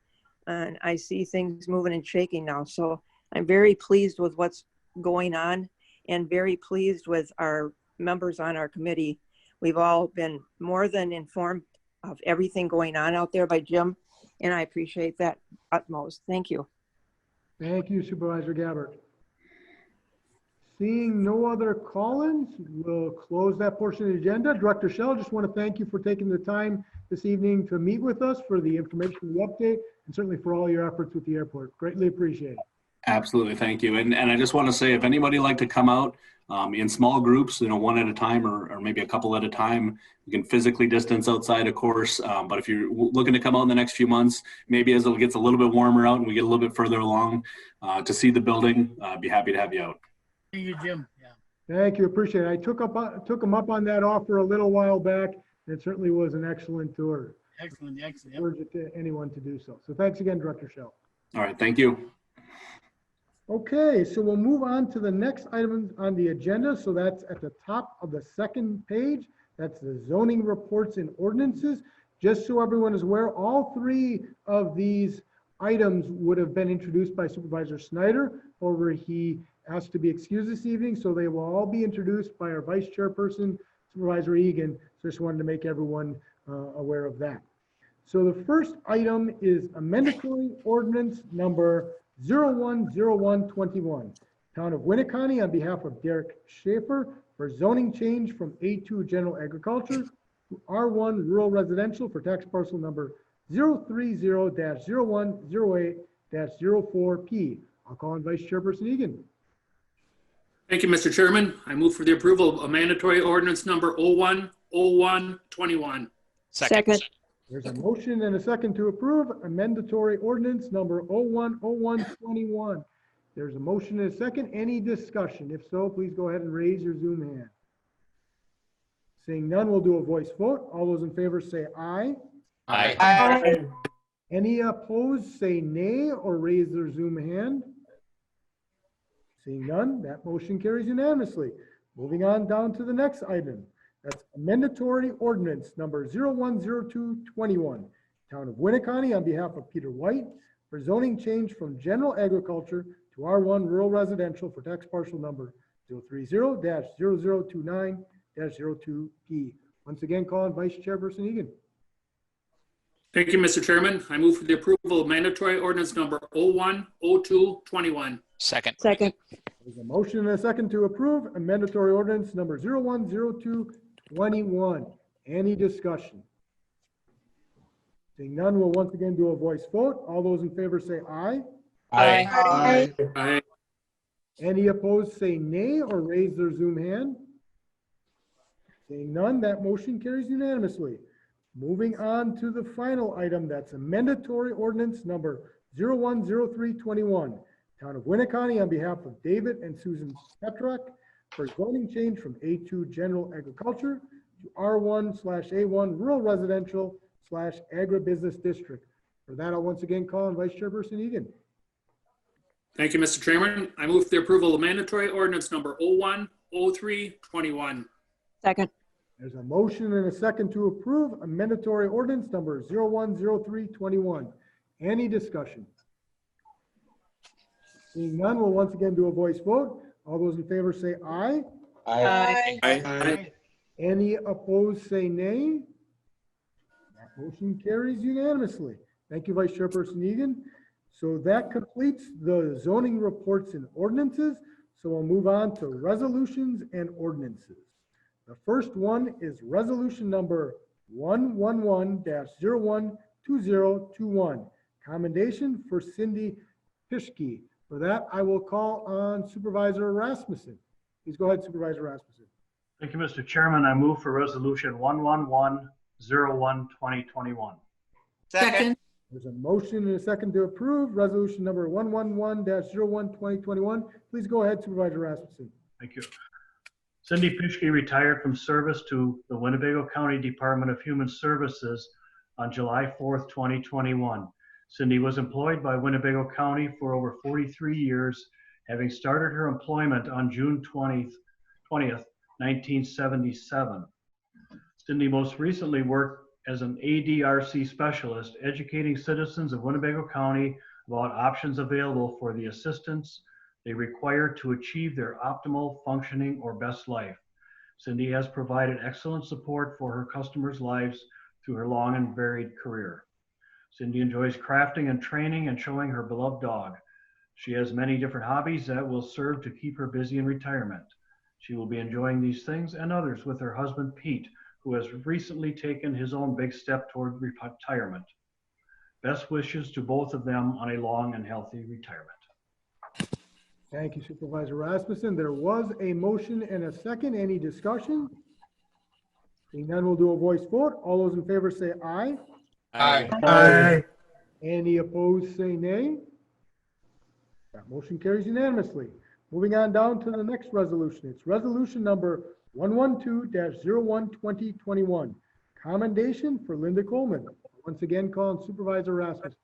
And I see things moving and shaking now. So I'm very pleased with what's going on and very pleased with our members on our committee. We've all been more than informed of everything going on out there by Jim, and I appreciate that utmost. Thank you. Thank you, Supervisor Gabbert. Seeing no other call-ins, we'll close that portion of the agenda. Director Schell, just want to thank you for taking the time this evening to meet with us for the information, the update, and certainly for all your efforts with the airport. Greatly appreciate it. Absolutely, thank you. And I just want to say, if anybody would like to come out in small groups, one at a time or maybe a couple at a time, you can physically distance outside, of course. But if you're looking to come out in the next few months, maybe as it gets a little bit warmer out and we get a little bit further along to see the building, I'd be happy to have you out. Thank you, Jim. Yeah. Thank you, appreciate it. I took them up on that offer a little while back. It certainly was an excellent tour. Excellent, excellent. I urge it to anyone to do so. So thanks again, Director Schell. All right, thank you. Okay, so we'll move on to the next item on the agenda. So that's at the top of the second page. That's the zoning reports and ordinances. Just so everyone is aware, all three of these items would have been introduced by Supervisor Snyder. However, he asked to be excused this evening, so they will all be introduced by our Vice Chairperson, Supervisor Egan. So just wanted to make everyone aware of that. So the first item is a mandatory ordinance number 010121. Town of Winnebago on behalf of Derek Schaefer for zoning change from A2 General Agriculture to R1 Rural Residential for tax parcel number 030-0108-04P. I'll call on Vice Chairperson Egan. Thank you, Mr. Chairman. I move for the approval of a mandatory ordinance number 010121. Second. There's a motion and a second to approve a mandatory ordinance number 010121. There's a motion and a second. Any discussion? If so, please go ahead and raise your Zoom hand. Seeing none, we'll do a voice vote. All those in favor say aye. Aye. Aye. Any opposed say nay or raise their Zoom hand. Seeing none, that motion carries unanimously. Moving on down to the next item. That's a mandatory ordinance number 010221. Town of Winnebago on behalf of Peter White for zoning change from general agriculture to R1 rural residential for tax parcel number 030-0029-02P. Once again, call on Vice Chairperson Egan. Thank you, Mr. Chairman. I move for the approval of mandatory ordinance number 010221. Second. Second. There's a motion and a second to approve a mandatory ordinance number 010221. Any discussion? Seeing none, we'll once again do a voice vote. All those in favor say aye. Aye. Aye. Aye. Any opposed say nay or raise their Zoom hand. Seeing none, that motion carries unanimously. Moving on to the final item, that's a mandatory ordinance number 010321. Town of Winnebago on behalf of David and Susan Petrak for zoning change from A2 General Agriculture to R1/A1 Rural Residential / Agribusiness District. For that, I'll once again call on Vice Chairperson Egan. Thank you, Mr. Chairman. I move for the approval of mandatory ordinance number 010321. Second. There's a motion and a second to approve a mandatory ordinance number 010321. Any discussion? Seeing none, we'll once again do a voice vote. All those in favor say aye. Aye. Aye. Any opposed say nay. That motion carries unanimously. Thank you, Vice Chairperson Egan. So that completes the zoning reports and ordinances. So we'll move on to resolutions and ordinances. The first one is resolution number 111-012021. Commendation for Cindy Pischke. For that, I will call on Supervisor Rasmussen. Please go ahead, Supervisor Rasmussen. Thank you, Mr. Chairman. I move for resolution 111-01-2021. Second. There's a motion and a second to approve resolution number 111-01-2021. Please go ahead, Supervisor Rasmussen. Thank you. Cindy Pischke retired from service to the Winnebago County Department of Human Services on July 4th, 2021. Cindy was employed by Winnebago County for over 43 years, having started her employment on June 20th, 1977. Cindy most recently worked as an ADRC specialist, educating citizens of Winnebago County about options available for the assistance they require to achieve their optimal functioning or best life. Cindy has provided excellent support for her customers' lives through her long and varied career. Cindy enjoys crafting and training and showing her beloved dog. She has many different hobbies that will serve to keep her busy in retirement. She will be enjoying these things and others with her husband, Pete, who has recently taken his own big step toward retirement. Best wishes to both of them on a long and healthy retirement. Thank you, Supervisor Rasmussen. There was a motion and a second. Any discussion? Seeing none, we'll do a voice vote. All those in favor say aye. Aye. Aye. Any opposed, say nay. That motion carries unanimously. Moving on down to the next resolution. It's resolution number 112-01-2021. Commendation for Linda Coleman. Once again, calling Supervisor Rasmussen.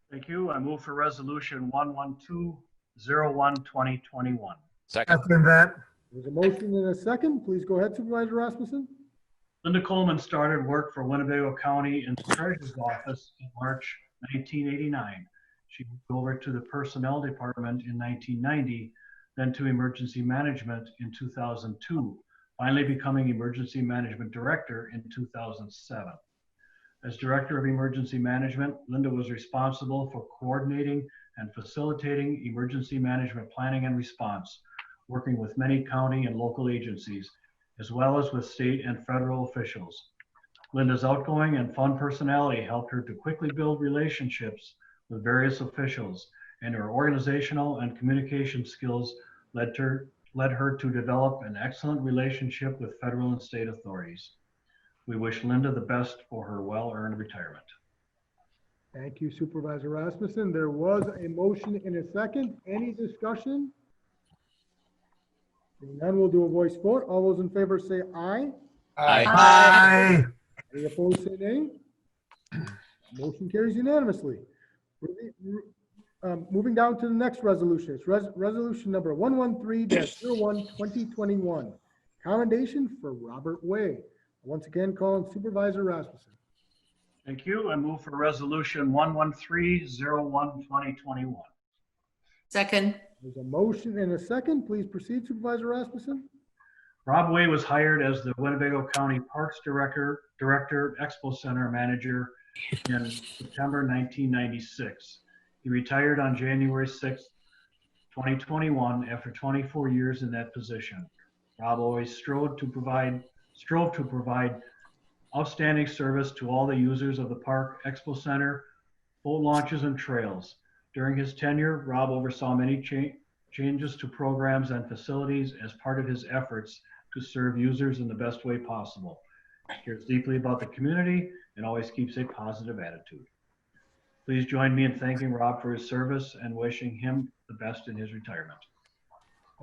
Thank you. I move for resolution 112-01-2021. Second. That. There's a motion and a second. Please go ahead, Supervisor Rasmussen. Linda Coleman started work for Winnebago County in the Treasurer's Office in March 1989. She moved over to the Personnel Department in 1990, then to Emergency Management in 2002, finally becoming Emergency Management Director in 2007. As Director of Emergency Management, Linda was responsible for coordinating and facilitating emergency management planning and response, working with many county and local agencies, as well as with state and federal officials. Linda's outgoing and fun personality helped her to quickly build relationships with various officials, and her organizational and communication skills led her to develop an excellent relationship with federal and state authorities. We wish Linda the best for her well-earned retirement. Thank you, Supervisor Rasmussen. There was a motion and a second. Any discussion? Seeing none, we'll do a voice vote. All those in favor say aye. Aye. Aye. Any opposed, say nay. Motion carries unanimously. Moving down to the next resolution. It's resolution number 113-01-2021. Commendation for Robert Way. Once again, calling Supervisor Rasmussen. Thank you. I move for resolution 113-01-2021. Second. There's a motion and a second. Please proceed, Supervisor Rasmussen. Rob Way was hired as the Winnebago County Parks Director, Expo Center Manager in September 1996. He retired on January 6, 2021 after 24 years in that position. Rob always strove to provide outstanding service to all the users of the Park Expo Center, boat launches, and trails. During his tenure, Rob oversaw many changes to programs and facilities as part of his efforts to serve users in the best way possible. He cares deeply about the community and always keeps a positive attitude. Please join me in thanking Rob for his service and wishing him the best in his retirement.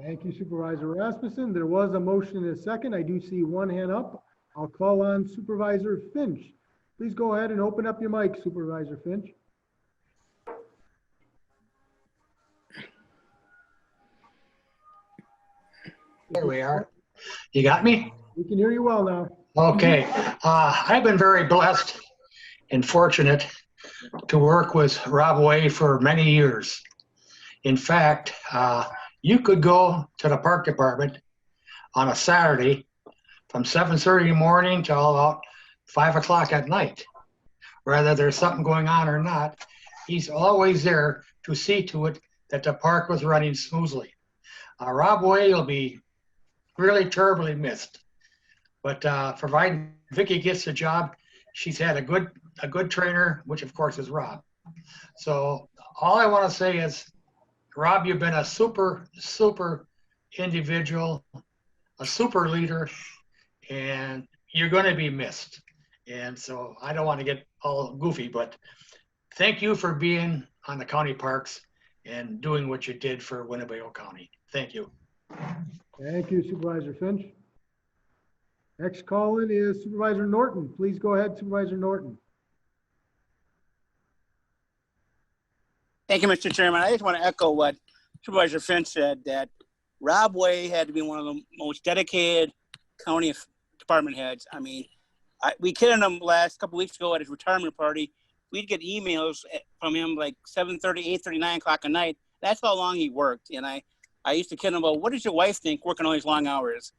Thank you, Supervisor Rasmussen. There was a motion and a second. I do see one hand up. I'll call on Supervisor Finch. Please go ahead and open up your mic, Supervisor Finch. There we are. You got me? We can hear you well now. Okay. I've been very blessed and fortunate to work with Rob Way for many years. In fact, you could go to the park department on a Saturday from 7:30 in the morning till about 5 o'clock at night. Whether there's something going on or not, he's always there to see to it that the park was running smoothly. Rob Way will be really terribly missed, but providing Vicky gets the job, she's had a good trainer, which of course is Rob. So all I want to say is, Rob, you've been a super individual, a super leader, and you're going to be missed. And so I don't want to get all goofy, but thank you for being on the county parks and doing what you did for Winnebago County. Thank you. Thank you, Supervisor Finch. Next call in is Supervisor Norton. Please go ahead, Supervisor Norton. Thank you, Mr. Chairman. I just want to echo what Supervisor Finch said, that Rob Way had to be one of the most dedicated county department heads. I mean, we kidded him last couple weeks ago at his retirement party. We'd get emails from him like 7:30, 8:30, 9 o'clock at night. That's how long he worked. And I used to kid him about, what does your wife think working all these long hours?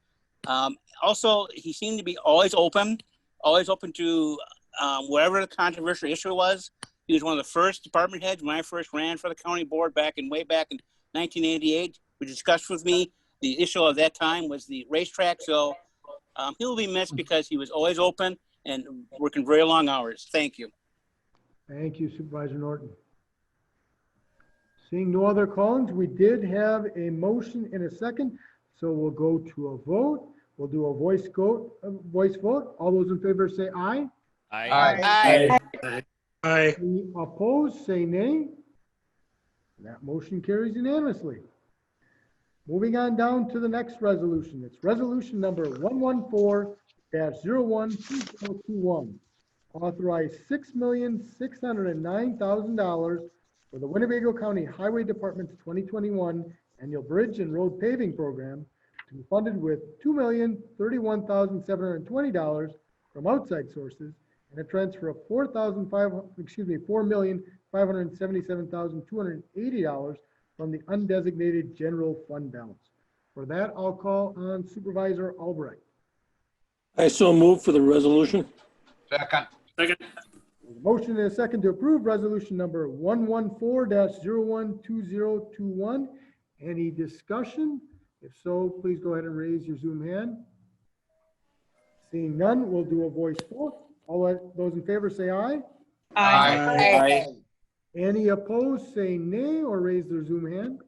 Also, he seemed to be always open to whatever the controversial issue was. He was one of the first department heads when I first ran for the county board way back in 1988. We discussed with me the issue of that time was the racetrack. So He'll be missed because he was always open and working very long hours. Thank you. Thank you, Supervisor Norton. Seeing no other callings, we did have a motion and a second, so we'll go to a vote. We'll do a voice vote. All those in favor say aye. Aye. Aye. Any opposed, say nay. That motion carries unanimously. Moving on down to the next resolution. It's resolution number 114-012021. Authorize $6,609,000 for the Winnebago County Highway Department's 2021 Annual Bridge and Road Paving Program to be funded with $2,031,720 from outside sources and a transfer of $4,577,280 from the undesignated general fund balance. For that, I'll call on Supervisor Albrecht. I so move for the resolution. Second. Second. Motion and a second to approve resolution number 114-012021. Any discussion? If so, please go ahead and raise your Zoom hand. Seeing none, we'll do a voice vote. All those in favor say aye. Aye. Any opposed say nay or raise their Zoom hand.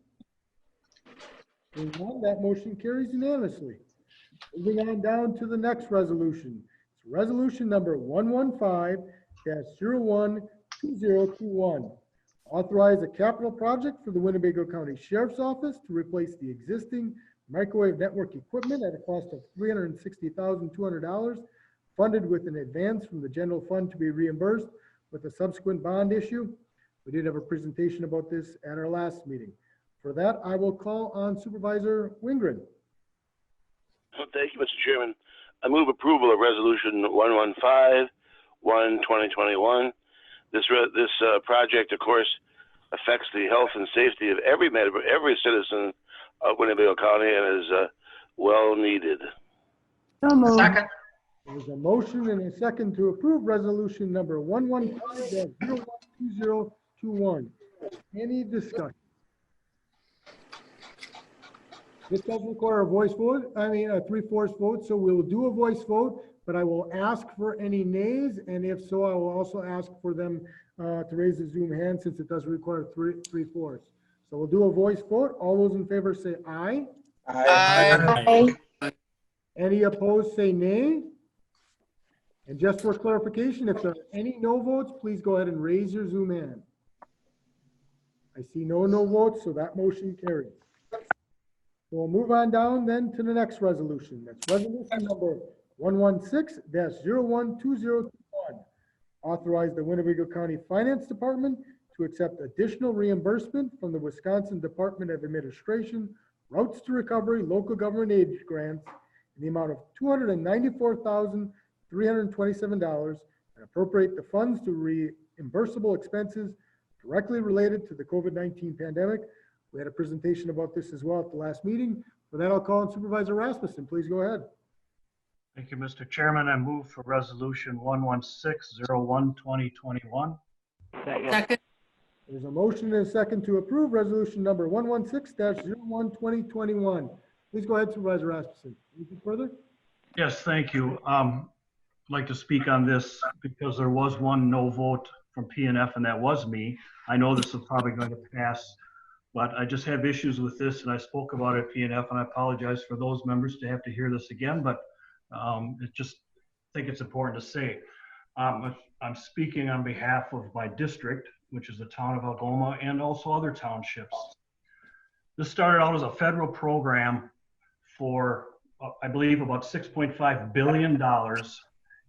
Seeing none, that motion carries unanimously. Moving on down to the next resolution. It's resolution number 115-012021. Authorize a capital project for the Winnebago County Sheriff's Office to replace the existing microwave network equipment at a cost of $360,200, funded with an advance from the general fund to be reimbursed with a subsequent bond issue. We did have a presentation about this at our last meeting. For that, I will call on Supervisor Windran. Thank you, Mr. Chairman. I move approval of resolution 115-1/2021. This project, of course, affects the health and safety of every citizen of Winnebago County and is well needed. Second. There's a motion and a second to approve resolution number 115-012021. Any discussion? This does require a voice vote, a 3/4 vote, so we'll do a voice vote, but I will ask for any nays, and if so, I will also ask for them to raise the Zoom hand since it does require 3/4. So we'll do a voice vote. All those in favor say aye. Aye. Any opposed say nay. And just for clarification, if there are any no votes, please go ahead and raise your Zoom hand. I see no votes, so that motion carries. We'll move on down then to the next resolution. That's resolution number 116-012021. Authorize the Winnebago County Finance Department to accept additional reimbursement from the Wisconsin Department of Administration Routes to Recovery Local Government Aid Grants in the amount of $294,327 and appropriate the funds to reimbursable expenses directly related to the COVID-19 pandemic. We had a presentation about this as well at the last meeting. For that, I'll call on Supervisor Rasmussen. Please go ahead. Thank you, Mr. Chairman. I move for resolution 116-01/2021. Second. There's a motion and a second to approve resolution number 116-01/2021. Please go ahead, Supervisor Rasmussen. Anything further? Yes, thank you. I'd like to speak on this because there was one no vote from PNF, and that was me. I know this is probably going to pass, but I just have issues with this, and I spoke about it at PNF, and I apologize for those members to have to hear this again, but I just think it's important to say. I'm speaking on behalf of my district, which is the town of Algoma, and also other townships. This started out as a federal program for, I believe, about $6.5 billion.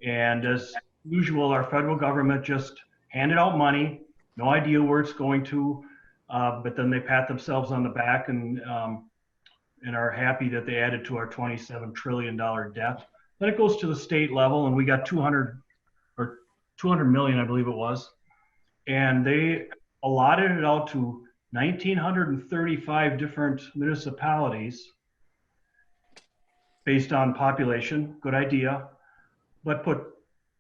And as usual, our federal government just handed out money, no idea where it's going to, but then they pat themselves on the back and are happy that they added to our $27 trillion debt. Then it goes to the state level, and we got 200 million, I believe it was. And they allotted it out to 1,935 different municipalities based on population, good idea, but put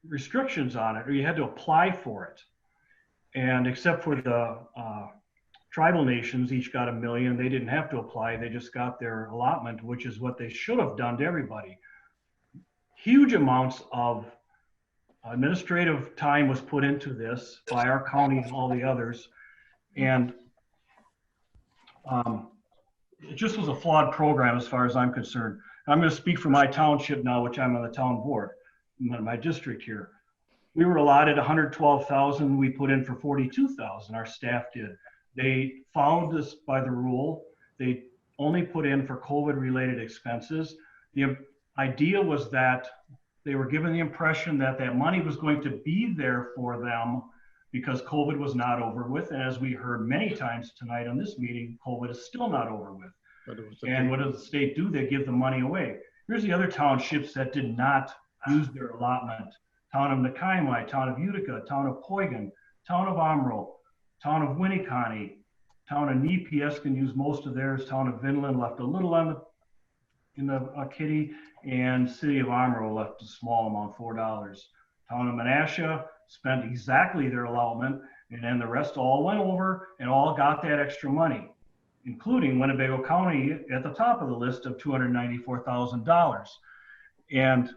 restrictions on it, or you had to apply for it. And except for the tribal nations, each got $1 million. They didn't have to apply. They just got their allotment, which is what they should have done to everybody. huge amounts of administrative time was put into this by our county and all the others. And it just was a flawed program as far as I'm concerned. I'm going to speak for my township now, which I'm on the town board, my district here. We were allotted 112,000. We put in for 42,000. Our staff did. They followed this by the rule. They only put in for COVID-related expenses. The idea was that they were given the impression that that money was going to be there for them because COVID was not over with. And as we heard many times tonight on this meeting, COVID is still not over with. And what does the state do? They give the money away. Here's the other townships that did not use their allotment. Town of Nakaimai, Town of Utica, Town of Poigan, Town of Omro, Town of Winneconne, Town of Nepean can use most of theirs. Town of Vinland left a little in the kitty, and City of Omro left a small amount, $4. Town of Menasha spent exactly their allotment, and then the rest all went over and all got that extra money, including Winnebago County at the top of the list of $294,000. And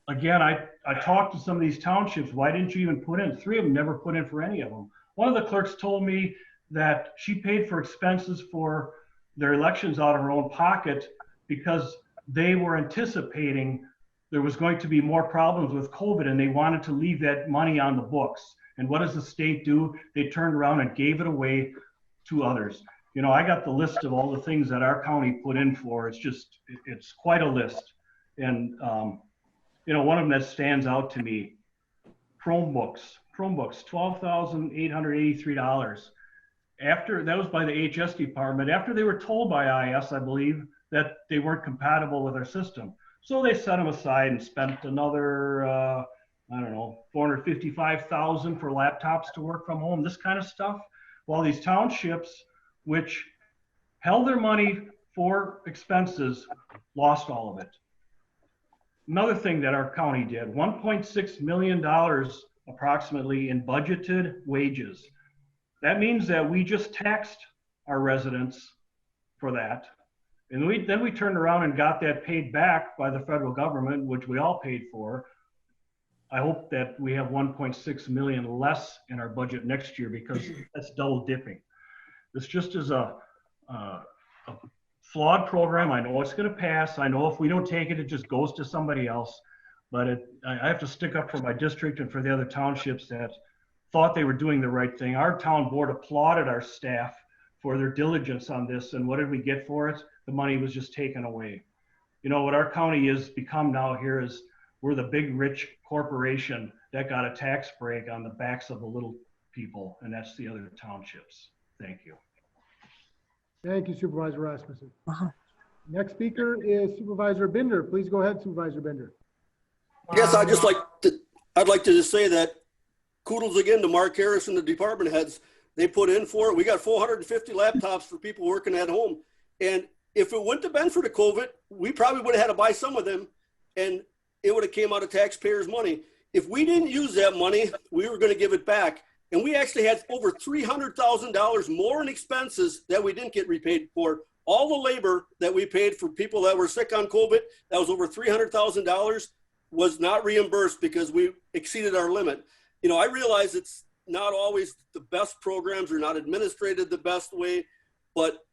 again, I talked to some of these townships. Why didn't you even put in? 3 of them never put in for any of them. One of the clerks told me that she paid for expenses for their elections out of her own pocket because they were anticipating there was going to be more problems with COVID and they wanted to leave that money on the books. And what does the state do? They turned around and gave it away to others. You know, I got the list of all the things that our county put in for. It's quite a list. And, you know, one of them that stands out to me, Chromebooks, $12,883. After, that was by the HS department, after they were told by IS, I believe, that they weren't compatible with our system. So they set them aside and spent another, I don't know, $455,000 for laptops to work from home, this kind of stuff. While these townships, which held their money for expenses, lost all of it. Another thing that our county did, $1.6 million approximately in budgeted wages. That means that we just taxed our residents for that. And then we turned around and got that paid back by the federal government, which we all paid for. I hope that we have 1.6 million less in our budget next year because that's double dipping. This just is a flawed program. I know it's going to pass. I know if we don't take it, it just goes to somebody else. But I have to stick up for my district and for the other townships that thought they were doing the right thing. Our town board applauded our staff for their diligence on this. And what did we get for it? The money was just taken away. You know, what our county has become now here is we're the big rich corporation that got a tax break on the backs of the little people. And that's the other townships. Thank you. Thank you, Supervisor Rasmussen. Next speaker is Supervisor Bender. Please go ahead, Supervisor Bender. Yes, I'd like to just say that kudos again to Mark Harris and the department heads. They put in for it. We got 450 laptops for people working at home. And if it wouldn't have been for the COVID, we probably would have had to buy some of them and it would have came out of taxpayers' money. If we didn't use that money, we were going to give it back. And we actually had over $300,000 more in expenses that we didn't get repaid for. All the labor that we paid for people that were sick on COVID, that was over $300,000, was not reimbursed because we exceeded our limit. You know, I realize it's not always the best programs are not administrated the best way, but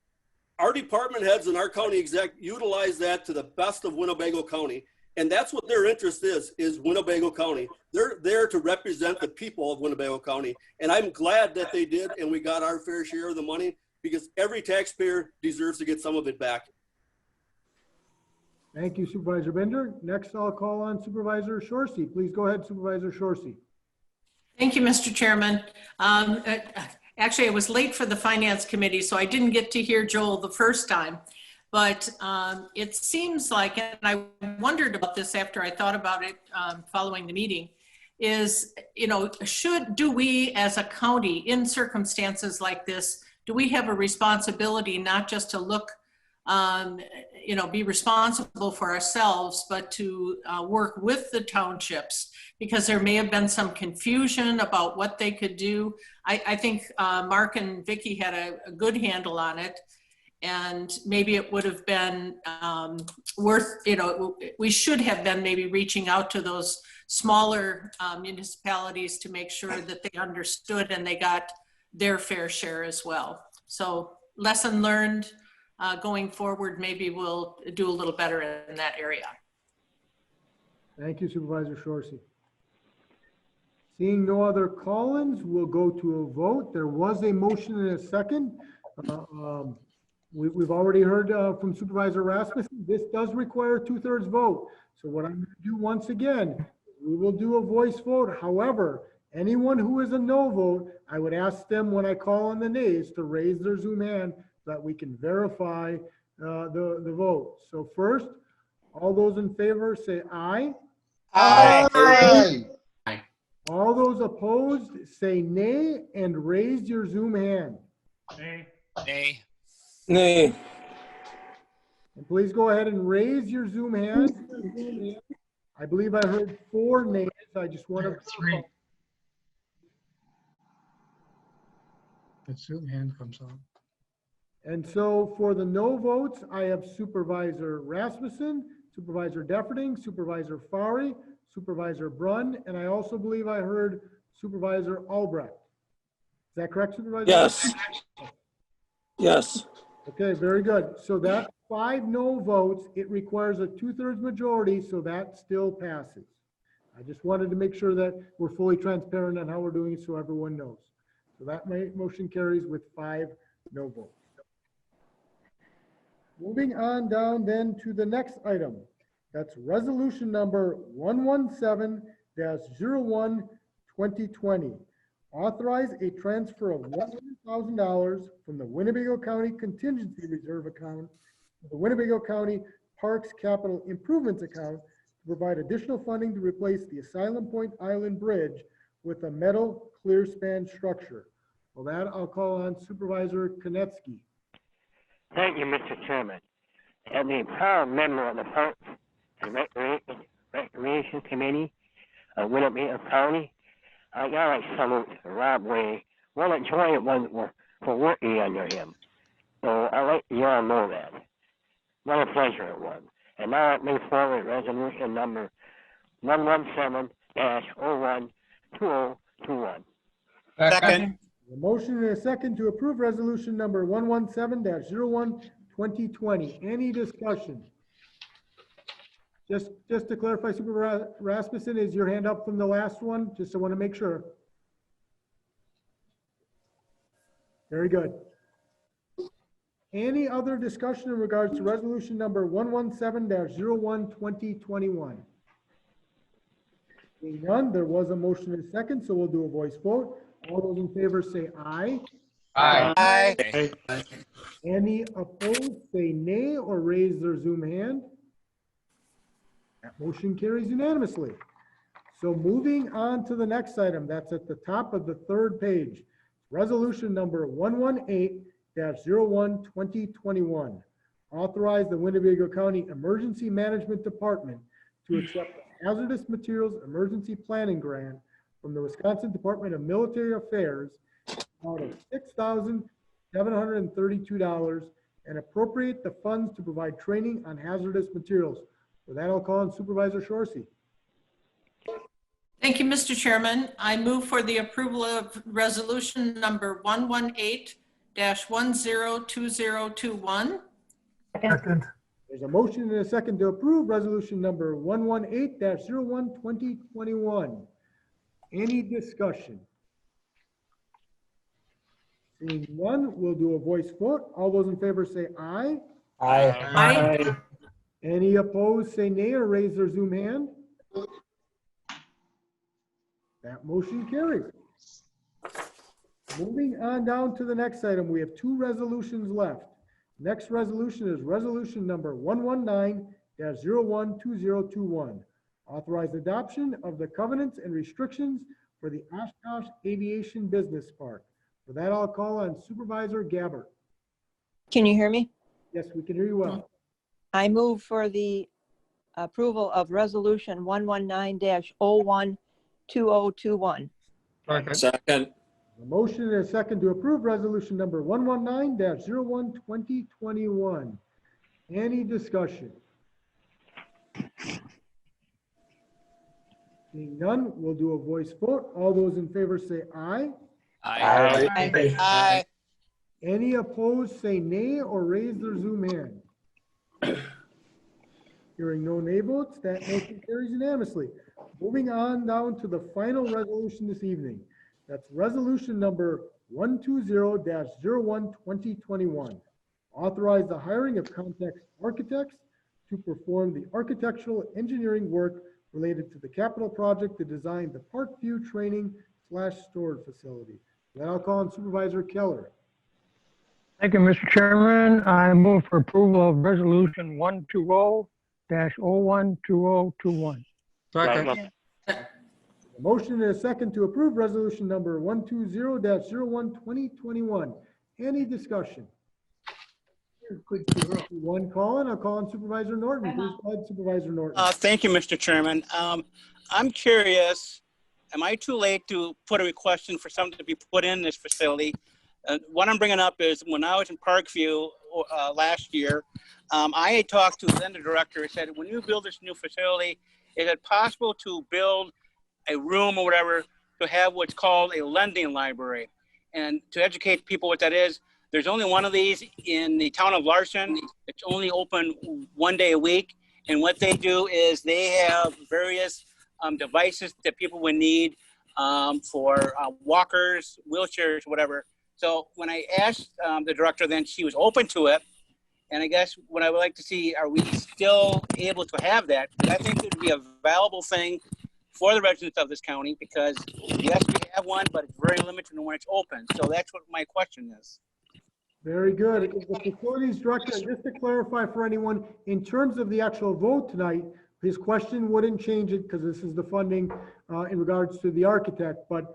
our department heads and our county exec utilize that to the best of Winnebago County. And that's what their interest is Winnebago County. They're there to represent the people of Winnebago County. And I'm glad that they did, and we got our fair share of the money because every taxpayer deserves to get some of it back. Thank you, Supervisor Bender. Next, I'll call on Supervisor Shorsey. Please go ahead, Supervisor Shorsey. Thank you, Mr. Chairman. Actually, I was late for the Finance Committee, so I didn't get to hear Joel the first time. But it seems like, and I wondered about this after I thought about it following the meeting, is, you know, do we as a county in circumstances like this, do we have a responsibility not just to look, you know, be responsible for ourselves, but to work with the townships? Because there may have been some confusion about what they could do. I think Mark and Vicki had a good handle on it. And maybe it would have been worth, we should have been maybe reaching out to those smaller municipalities to make sure that they understood and they got their fair share as well. So lesson learned, going forward, maybe we'll do a little better in that area. Thank you, Supervisor Shorsey. Seeing no other call-ins, we'll go to a vote. There was a motion and a second. We've already heard from Supervisor Rasmussen. This does require a 2/3 vote. So what I'm going to do once again, we will do a voice vote. However, anyone who is a no vote, I would ask them when I call on the nays to raise their Zoom hand so that we can verify the vote. So first, all those in favor say aye. Aye. All those opposed say nay and raise your Zoom hand. Nay. Nay. Nay. And please go ahead and raise your Zoom hand. I believe I heard 4 nays. I just want to. 3. That Zoom hand comes on. And so for the no votes, I have Supervisor Rasmussen, Supervisor Defferding, Supervisor Fari, Supervisor Brunn, and I also believe I heard Supervisor Albrecht. Is that correct, Supervisor? Yes. Yes. Okay, very good. So that 5 no votes, it requires a 2/3 majority, so that still passes. I just wanted to make sure that we're fully transparent on how we're doing it so everyone knows. So that motion carries with 5 no votes. Moving on down then to the next item. That's resolution number 117-01-2020. Authorize a transfer of $100,000 from the Winnebago County Contingency Reserve account to the Winnebago County Parks Capital Improvements account to provide additional funding to replace the Asylum Point Island Bridge with a metal clear span structure. Well, that I'll call on Supervisor Konetsky. Thank you, Mr. Chairman. As a proud member of the Parks and Recreation Committee of Winnebago County, I gotta salute Rob Way. What a joy it was for working under him. So I like you all know that. What a pleasure it was. And now I move forward resolution number 117-01-2021. Second. A motion and a second to approve resolution number 117-01-2020. Any discussion? Just to clarify, Supervisor Rasmussen, is your hand up from the last one? Just I want to make sure. Very good. Any other discussion in regards to resolution number 117-01-2021? Seeing none, there was a motion and a second, so we'll do a voice vote. All those in favor say aye. Aye. Aye. Any opposed say nay or raise their Zoom hand. That motion carries unanimously. So moving on to the next item, that's at the top of the 3rd page. Resolution number 118-01-2021. Authorize the Winnebago County Emergency Management Department to accept the Hazardous Materials Emergency Planning Grant from the Wisconsin Department of Military Affairs out of $6,732 and appropriate the funds to provide training on hazardous materials. For that, I'll call on Supervisor Shorsey. Thank you, Mr. Chairman. I move for the approval of resolution number 118-102021. Second. There's a motion and a second to approve resolution number 118-01-2021. Any discussion? Seeing none, we'll do a voice vote. All those in favor say aye. Aye. Aye. Any opposed say nay or raise their Zoom hand. That motion carries. Moving on down to the next item, we have 2 resolutions left. Next resolution is resolution number 119-01-2021. Authorize adoption of the covenants and restrictions for the Oshkosh Aviation Business Park. For that, I'll call on Supervisor Gabbert. Can you hear me? Yes, we can hear you well. I move for the approval of resolution 119-01-2021. Second. A motion and a second to approve resolution number 119-01-2021. Any discussion? Seeing none, we'll do a voice vote. All those in favor say aye. Aye. Any opposed say nay or raise their Zoom hand. Hearing no nay votes, that motion carries unanimously. Moving on down to the final resolution this evening. That's resolution number 120-01-2021. Authorize the hiring of context architects to perform the architectural engineering work related to the capital project to design the Parkview Training / Storage Facility. Then I'll call on Supervisor Keller. Thank you, Mr. Chairman. I move for approval of resolution 120-012021. Second. A motion and a second to approve resolution number 120-01-2021. Any discussion? One call, and I'll call on Supervisor Norton. Please go ahead, Supervisor Norton. Thank you, Mr. Chairman. I'm curious, am I too late to put a request in for something to be put in this facility? What I'm bringing up is when I was in Parkview last year, I had talked to then the director and said, when you build this new facility, is it possible to build a room or whatever to have what's called a lending library? And to educate people what that is, there's only one of these in the town of Larson. It's only open one day a week. And what they do is they have various devices that people would need for walkers, wheelchairs, whatever. So when I asked the director then, she was open to it. And I guess what I would like to see, are we still able to have that? I think it would be a valuable thing for the residents of this county because yes, we have one, but it's very limited when it's open. So that's what my question is. Very good. The facilities director, just to clarify for anyone, in terms of the actual vote tonight, his question wouldn't change it because this is the funding in regards to the architect. But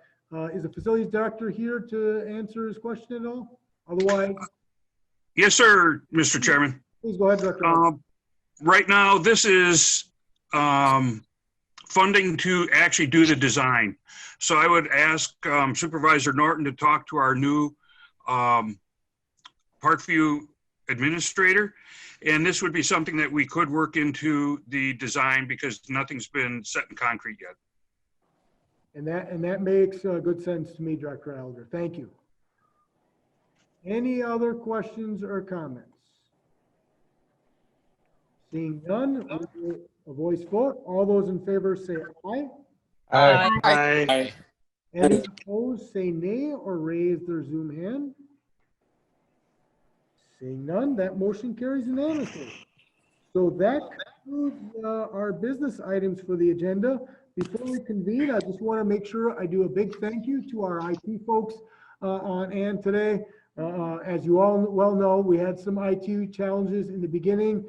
is the facilities director here to answer his question at all? Otherwise, yes, sir, Mr. Chairman. Please go ahead, Director. Right now, this is funding to actually do the design. So I would ask Supervisor Norton to talk to our new Parkview administrator. And this would be something that we could work into the design because nothing's been set in concrete yet. And that makes good sense to me, Director Elder. Thank you. Any other questions or comments? Seeing none, a voice vote. All those in favor say aye. Aye. Any opposed say nay or raise their Zoom hand. Seeing none, that motion carries unanimously. So that concludes our business items for the agenda. Before we convene, I just want to make sure I do a big thank you to our IT folks on hand today. As you all well know, we had some IT challenges in the beginning.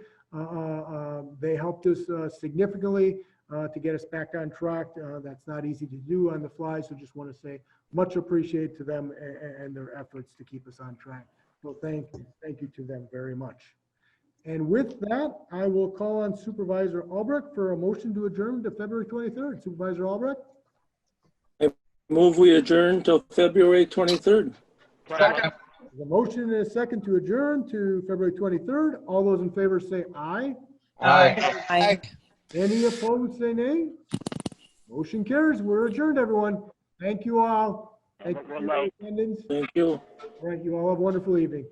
They helped us significantly to get us back on track. That's not easy to do on the fly, so just want to say much appreciate to them and their efforts to keep us on track. So thank you to them very much. And with that, I will call on Supervisor Albrecht for a motion to adjourn to February 23rd. Supervisor Albrecht? I move we adjourn till February 23rd. Second. The motion and a second to adjourn to February 23rd. All those in favor say aye. Aye. Any opposed say nay. Motion carries. We're adjourned, everyone. Thank you all. Thank you for your attendance. Thank you. All right, you all have a wonderful evening.